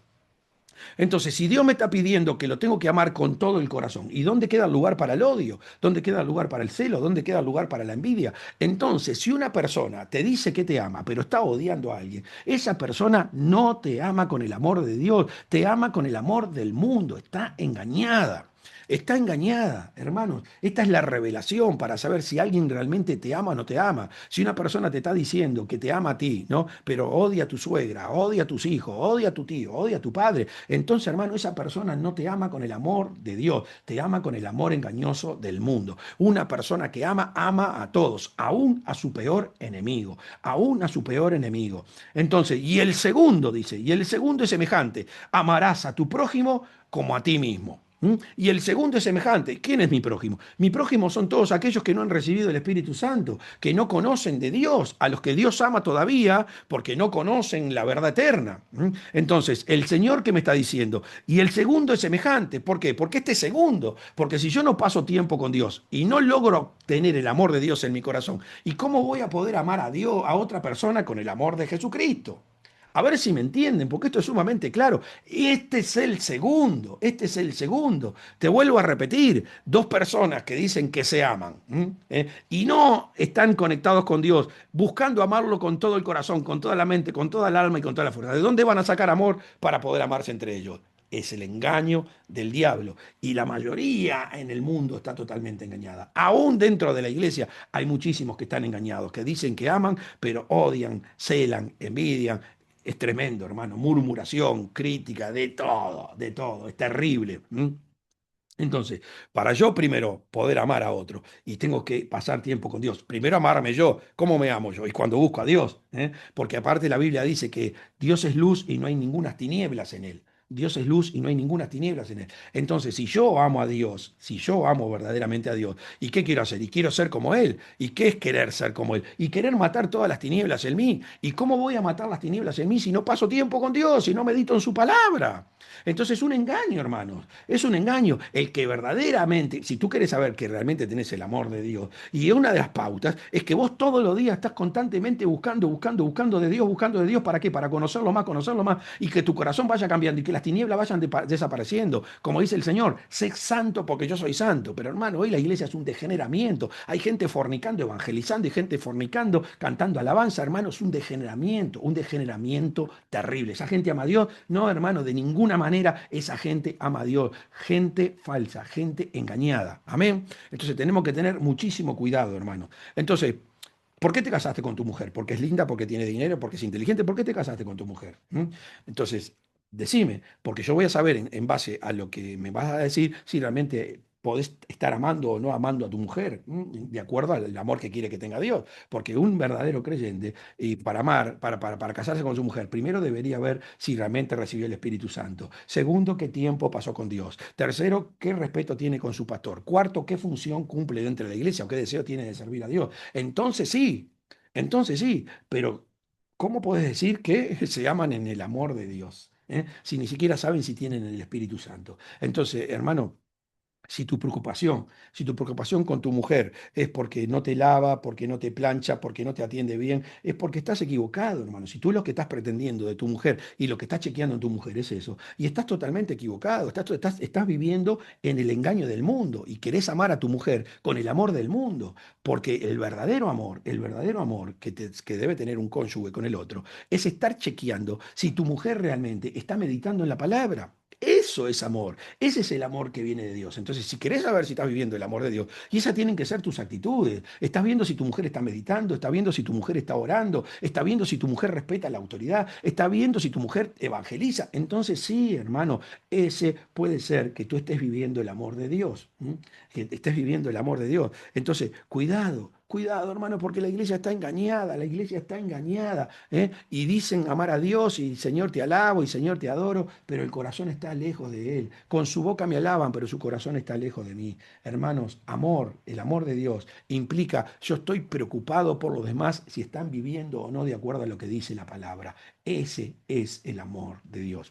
Entonces, si Dios me está pidiendo que lo tengo que amar con todo el corazón, ¿y dónde queda el lugar para el odio? ¿Dónde queda el lugar para el celo? ¿Dónde queda el lugar para la envidia? Entonces, si una persona te dice que te ama, pero está odiando a alguien, esa persona no te ama con el amor de Dios, te ama con el amor del mundo, está engañada. Está engañada, hermanos. Esta es la revelación para saber si alguien realmente te ama o no te ama. Si una persona te está diciendo que te ama a ti, ¿no? Pero odia a tu suegra, odia a tus hijos, odia a tu tío, odia a tu padre. Entonces, hermano, esa persona no te ama con el amor de Dios, te ama con el amor engañoso del mundo. Una persona que ama, ama a todos, aún a su peor enemigo, aún a su peor enemigo. Entonces, y el segundo, dice, y el segundo es semejante, amarás a tu prójimo como a ti mismo. Y el segundo es semejante. ¿Quién es mi prójimo? Mi prójimo son todos aquellos que no han recibido el Espíritu Santo, que no conocen de Dios, a los que Dios ama todavía porque no conocen la verdad eterna. Entonces, el Señor que me está diciendo, y el segundo es semejante. ¿Por qué? Porque este segundo, porque si yo no paso tiempo con Dios y no logro tener el amor de Dios en mi corazón, ¿y cómo voy a poder amar a Dios, a otra persona con el amor de Jesucristo? A ver si me entienden, porque esto es sumamente claro. Este es el segundo, este es el segundo. Te vuelvo a repetir, dos personas que dicen que se aman, y no están conectados con Dios, buscando amarlo con todo el corazón, con toda la mente, con toda el alma y con toda la fuerza. ¿De dónde van a sacar amor para poder amarse entre ellos? Es el engaño del diablo. Y la mayoría en el mundo está totalmente engañada. Aún dentro de la iglesia hay muchísimos que están engañados, que dicen que aman, pero odian, celan, envidian. Es tremendo, hermano. Murmuración, crítica, de todo, de todo. Es terrible. Entonces, para yo primero poder amar a otro y tengo que pasar tiempo con Dios, primero amarme yo, ¿cómo me amo yo? Y cuando busco a Dios, porque aparte la Biblia dice que Dios es luz y no hay ninguna tinieblas en él. Dios es luz y no hay ninguna tinieblas en él. Entonces, si yo amo a Dios, si yo amo verdaderamente a Dios, ¿y qué quiero hacer? Y quiero ser como Él. ¿Y qué es querer ser como Él? Y querer matar todas las tinieblas en mí. ¿Y cómo voy a matar las tinieblas en mí si no paso tiempo con Dios, si no medito en su palabra? Entonces es un engaño, hermanos. Es un engaño. El que verdaderamente, si tú quieres saber que realmente tenés el amor de Dios, y una de las pautas es que vos todos los días estás constantemente buscando de Dios, ¿para qué? Para conocerlo más, y que tu corazón vaya cambiando y que las tinieblas vayan desapareciendo. Como dice el Señor, sé santo porque yo soy santo. Pero hermano, hoy la iglesia es un degeneramiento. Hay gente fornicando, evangelizando y gente fornicando, cantando alabanza, hermano, es un degeneramiento terrible. ¿Esa gente ama a Dios? No, hermano, de ninguna manera esa gente ama a Dios. Gente falsa, gente engañada. Amén. Entonces tenemos que tener muchísimo cuidado, hermano. Entonces, ¿por qué te casaste con tu mujer? ¿Porque es linda, porque tiene dinero, porque es inteligente? ¿Por qué te casaste con tu mujer? Entonces, decime, porque yo voy a saber en base a lo que me vas a decir si realmente podés estar amando o no amando a tu mujer, de acuerdo al amor que quiere que tenga Dios. Porque un verdadero creyente, y para amar, para casarse con su mujer, primero debería ver si realmente recibió el Espíritu Santo. Segundo, qué tiempo pasó con Dios. Tercero, qué respeto tiene con su pastor. Cuarto, qué función cumple dentro de la iglesia o qué deseo tiene de servir a Dios. Entonces sí, pero ¿cómo puedes decir que se aman en el amor de Dios? Si ni siquiera saben si tienen el Espíritu Santo. Entonces, hermano, si tu preocupación con tu mujer es porque no te lava, porque no te plancha, porque no te atiende bien, es porque estás equivocado, hermano. Si tú lo que estás pretendiendo de tu mujer y lo que estás chequeando en tu mujer es eso, y estás totalmente equivocado, estás viviendo en el engaño del mundo y querés amar a tu mujer con el amor del mundo, porque el verdadero amor que debe tener un cónyuge con el otro, es estar chequeando si tu mujer realmente está meditando en la palabra. Eso es amor. Ese es el amor que viene de Dios. Entonces, si querés saber si estás viviendo el amor de Dios, y esas tienen que ser tus actitudes. Estás viendo si tu mujer está meditando, estás viendo si tu mujer está orando, estás viendo si tu mujer respeta la autoridad, estás viendo si tu mujer evangeliza. Entonces, sí, hermano, ese puede ser que tú estés viviendo el amor de Dios. Que estés viviendo el amor de Dios. Entonces, cuidado. Cuidado, hermano, porque la iglesia está engañada, la iglesia está engañada, y dicen amar a Dios y Señor te alabo y Señor te adoro, pero el corazón está lejos de Él. Con su boca me alaban, pero su corazón está lejos de mí. Hermanos, amor, el amor de Dios implica yo estoy preocupado por los demás si están viviendo o no de acuerdo a lo que dice la palabra. Ese es el amor de Dios.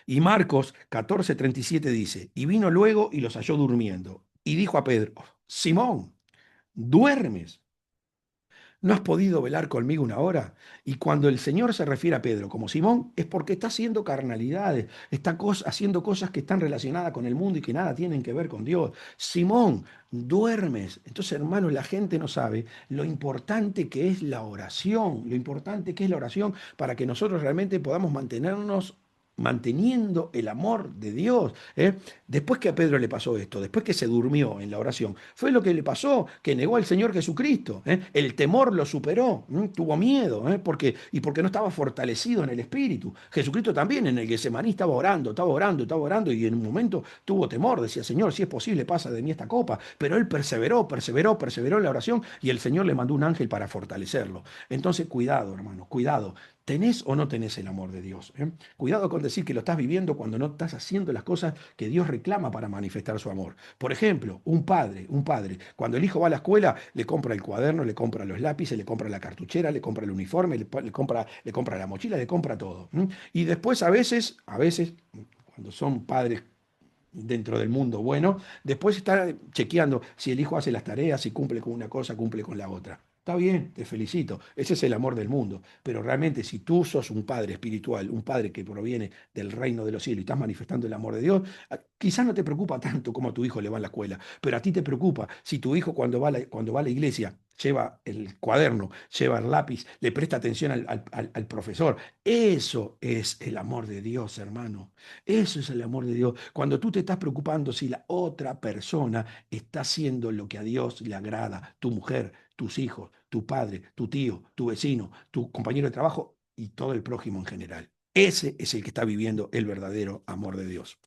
Y Marcos 14:37 dice, y vino luego y los halló durmiendo. Y dijo a Pedro, Simón, ¿duermes? ¿No has podido velar conmigo una hora? Y cuando el Señor se refiere a Pedro como Simón, es porque está haciendo carnalidades, está haciendo cosas que están relacionadas con el mundo y que nada tienen que ver con Dios. Simón, duermes. Entonces, hermanos, la gente no sabe lo importante que es la oración, lo importante que es la oración para que nosotros realmente podamos mantenernos manteniendo el amor de Dios. Después que a Pedro le pasó esto, después que se durmió en la oración, fue lo que le pasó, que negó al Señor Jesucristo. El temor lo superó, tuvo miedo, porque no estaba fortalecido en el Espíritu. Jesucristo también en el Getsemaní estaba orando, estaba orando, estaba orando, y en un momento tuvo temor, decía, Señor, si es posible, pasa de mí esta copa. Pero él perseveró en la oración, y el Señor le mandó un ángel para fortalecerlo. Entonces, cuidado, hermano, cuidado. ¿Tenés o no tenés el amor de Dios? Cuidado con decir que lo estás viviendo cuando no estás haciendo las cosas que Dios reclama para manifestar su amor. Por ejemplo, un padre, cuando el hijo va a la escuela, le compra el cuaderno, le compra los lápices, le compra la cartuchera, le compra el uniforme, le compra la mochila, le compra todo. Y después a veces, cuando son padres dentro del mundo bueno, después está chequeando si el hijo hace las tareas, si cumple con una cosa, cumple con la otra. Está bien, te felicito. Ese es el amor del mundo. Pero realmente, si tú sos un padre espiritual, un padre que proviene del reino de los cielos y estás manifestando el amor de Dios, quizás no te preocupa tanto como a tu hijo le va en la escuela, pero a ti te preocupa si tu hijo cuando va a la iglesia lleva el cuaderno, lleva el lápiz, le presta atención al profesor. Eso es el amor de Dios, hermano. Eso es el amor de Dios. Cuando tú te estás preocupando si la otra persona está haciendo lo que a Dios le agrada, tu mujer, tus hijos, tu padre, tu tío, tu vecino, tu compañero de trabajo y todo el prójimo en general. Ese es el que está viviendo el verdadero amor de Dios.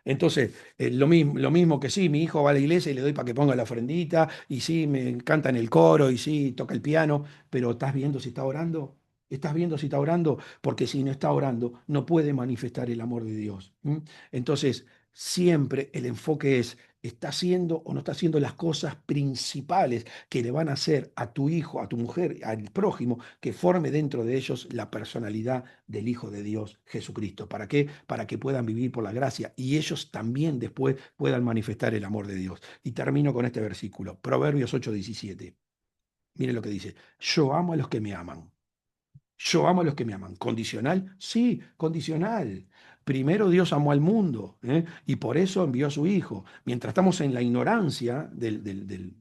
Entonces, lo mismo que sí, mi hijo va a la iglesia y le doy para que ponga la ofrendita, y sí, me encanta en el coro, y sí, toca el piano, pero ¿estás viendo si está orando? ¿Estás viendo si está orando? Porque si no está orando, no puede manifestar el amor de Dios. ¿M? Entonces, siempre el enfoque es, ¿está haciendo o no está haciendo las cosas principales que le van a hacer a tu hijo, a tu mujer, al prójimo, que forme dentro de ellos la personalidad del Hijo de Dios, Jesucristo? ¿Para qué? Para que puedan vivir por la gracia y ellos también después puedan manifestar el amor de Dios. Y termino con este versículo, Proverbios 8:17. Mire lo que dice, yo amo a los que me aman. Yo amo a los que me aman. ¿Condicional? Sí, condicional. Primero Dios amó al mundo, ¿eh? Y por eso envió a su Hijo. Mientras estamos en la ignorancia del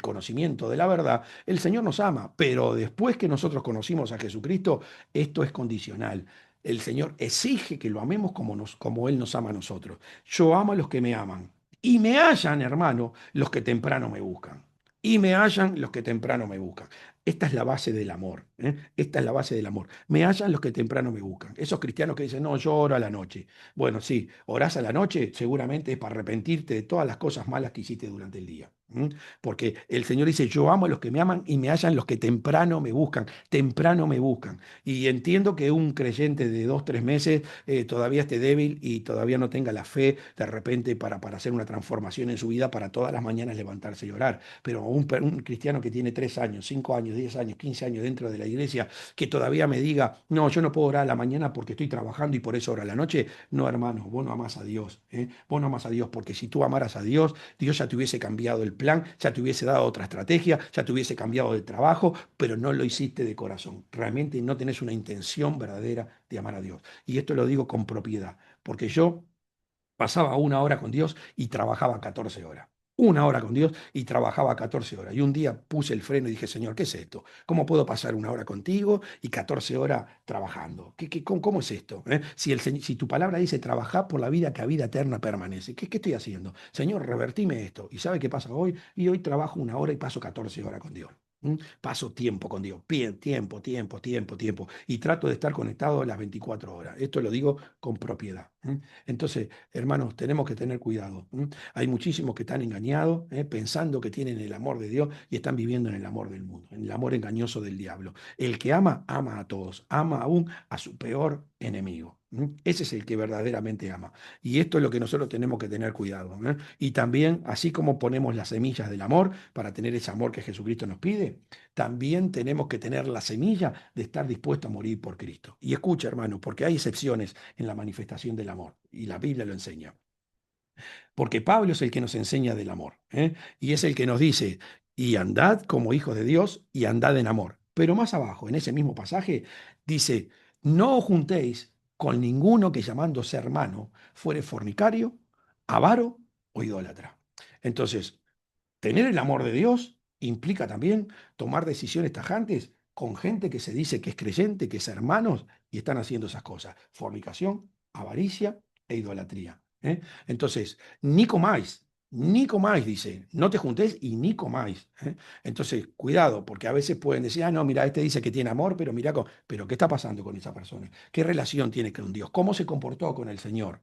conocimiento de la verdad, el Señor nos ama, pero después que nosotros conocimos a Jesucristo, esto es condicional. El Señor exige que lo amemos como Él nos ama a nosotros. Yo amo a los que me aman. Y me hallan, hermano, los que temprano me buscan. Y me hallan los que temprano me buscan. Esta es la base del amor, ¿eh? Esta es la base del amor. Me hallan los que temprano me buscan. Esos cristianos que dicen, no, yo oro a la noche. Bueno, sí, orás a la noche, seguramente es para arrepentirte de todas las cosas malas que hiciste durante el día. Porque el Señor dice, yo amo a los que me aman y me hallan los que temprano me buscan. Y entiendo que un creyente de 2, 3 meses todavía esté débil y todavía no tenga la fe de repente para hacer una transformación en su vida, para todas las mañanas levantarse y orar. Pero un cristiano que tiene 3 años, 5 años, 10 años, 15 años dentro de la iglesia, que todavía me diga, no, yo no puedo orar a la mañana porque estoy trabajando y por eso oro a la noche. No, hermano, vos no amás a Dios, ¿eh? Vos no amás a Dios, porque si tú amaras a Dios, Dios ya te hubiese cambiado el plan, ya te hubiese dado otra estrategia, ya te hubiese cambiado de trabajo, pero no lo hiciste de corazón. Realmente no tenés una intención verdadera de amar a Dios. Y esto lo digo con propiedad, porque yo pasaba 1 hora con Dios y trabajaba 14 horas. 1 hora con Dios y trabajaba 14 horas. Y un día puse el freno y dije, Señor, ¿qué es esto? ¿Cómo puedo pasar 1 hora contigo y 14 horas trabajando? ¿Cómo es esto? Si tu palabra dice, trabajar por la vida que a vida eterna permanece, ¿qué estoy haciendo? Señor, revertime esto. ¿Y sabe qué pasa hoy? Y hoy trabajo 1 hora y paso 14 horas con Dios. Paso tiempo con Dios, tiempo, tiempo, tiempo, tiempo. Y trato de estar conectado las 24 horas. Esto lo digo con propiedad. Entonces, hermanos, tenemos que tener cuidado. Hay muchísimos que están engañados, pensando que tienen el amor de Dios y están viviendo en el amor del mundo, en el amor engañoso del diablo. El que ama, ama a todos, ama aún a su peor enemigo. Ese es el que verdaderamente ama. Y esto es lo que nosotros tenemos que tener cuidado. Y también, así como ponemos las semillas del amor para tener ese amor que Jesucristo nos pide, también tenemos que tener la semilla de estar dispuesto a morir por Cristo. Y escucha, hermano, porque hay excepciones en la manifestación del amor, y la Biblia lo enseña. Porque Pablo es el que nos enseña del amor, y es el que nos dice, y andad como hijos de Dios y andad en amor. Pero más abajo, en ese mismo pasaje, dice, no os juntéis con ninguno que llamándose hermano fuere fornicario, avaro o idólatra. Entonces, tener el amor de Dios implica también tomar decisiones tajantes con gente que se dice que es creyente, que es hermanos y están haciendo esas cosas. Fornicación, avaricia e idolatría. Entonces, ni comáis, ni comáis, dice, no te juntéis y ni comáis. Entonces, cuidado, porque a veces pueden decir, ah, no, mira, este dice que tiene amor, pero mira, pero ¿qué está pasando con esa persona? ¿Qué relación tiene con Dios? ¿Cómo se comportó con el Señor?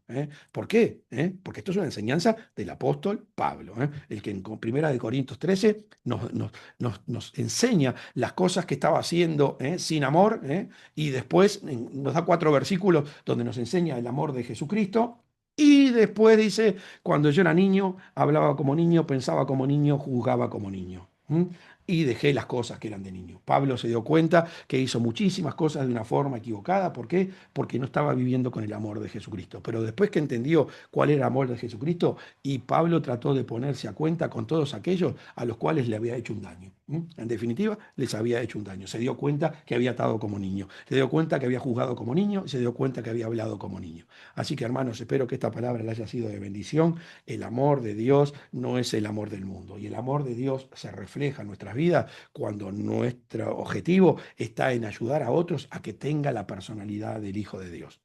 ¿Por qué? Porque esto es una enseñanza del apóstol Pablo, el que en Primera de Corintios 13 nos enseña las cosas que estaba haciendo sin amor, y después nos da 4 versículos donde nos enseña el amor de Jesucristo. Y después dice, cuando yo era niño, hablaba como niño, pensaba como niño, juzgaba como niño. y dejé las cosas que eran de niño. Pablo se dio cuenta que hizo muchísimas cosas de una forma equivocada. ¿Por qué? Porque no estaba viviendo con el amor de Jesucristo. Pero después que entendió cuál era el amor de Jesucristo, y Pablo trató de ponerse a cuenta con todos aquellos a los cuales le había hecho un daño. En definitiva, les había hecho un daño. Se dio cuenta que había atado como niño. Se dio cuenta que había juzgado como niño y se dio cuenta que había hablado como niño. Así que, hermanos, espero que esta palabra le haya sido de bendición. El amor de Dios no es el amor del mundo. Y el amor de Dios se refleja en nuestras vidas cuando nuestro objetivo está en ayudar a otros a que tenga la personalidad del Hijo de Dios.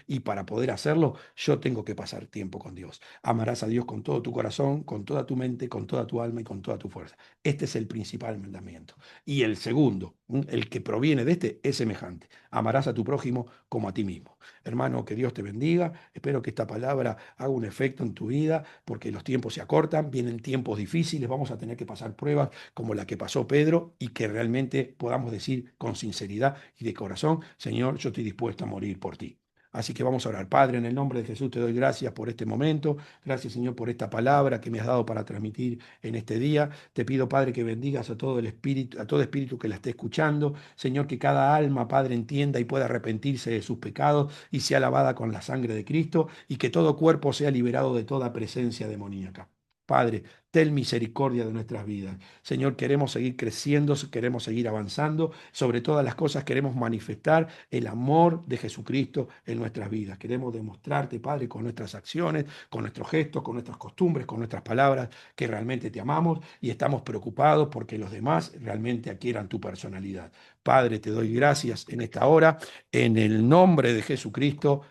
Y para poder hacerlo, yo tengo que pasar tiempo con Dios. Amarás a Dios con todo tu corazón, con toda tu mente, con toda tu alma y con toda tu fuerza. Este es el principal mandamiento. Y el segundo, el que proviene de este, es semejante. Amarás a tu prójimo como a ti mismo. Hermano, que Dios te bendiga. Espero que esta palabra haga un efecto en tu vida, porque los tiempos se acortan, vienen tiempos difíciles, vamos a tener que pasar pruebas como la que pasó Pedro y que realmente podamos decir con sinceridad y de corazón, Señor, yo estoy dispuesto a morir por ti. Así que vamos a orar. Padre, en el nombre de Jesús te doy gracias por este momento. Gracias, Señor, por esta palabra que me has dado para transmitir en este día. Te pido, Padre, que bendigas a todo el espíritu, a todo espíritu que la esté escuchando. Señor, que cada alma, Padre, entienda y pueda arrepentirse de sus pecados y sea lavada con la sangre de Cristo y que todo cuerpo sea liberado de toda presencia demoníaca. Padre, ten misericordia de nuestras vidas. Señor, queremos seguir creciendo, queremos seguir avanzando. Sobre todas las cosas queremos manifestar el amor de Jesucristo en nuestras vidas. Queremos demostrarte, Padre, con nuestras acciones, con nuestros gestos, con nuestras costumbres, con nuestras palabras, que realmente te amamos y estamos preocupados porque los demás realmente adquieran tu personalidad. Padre, te doy gracias en esta hora, en el nombre de Jesucristo.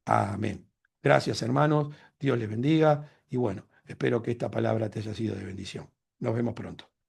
Amén. Gracias, hermanos. Dios les bendiga y bueno, espero que esta palabra te haya sido de bendición. Nos vemos pronto.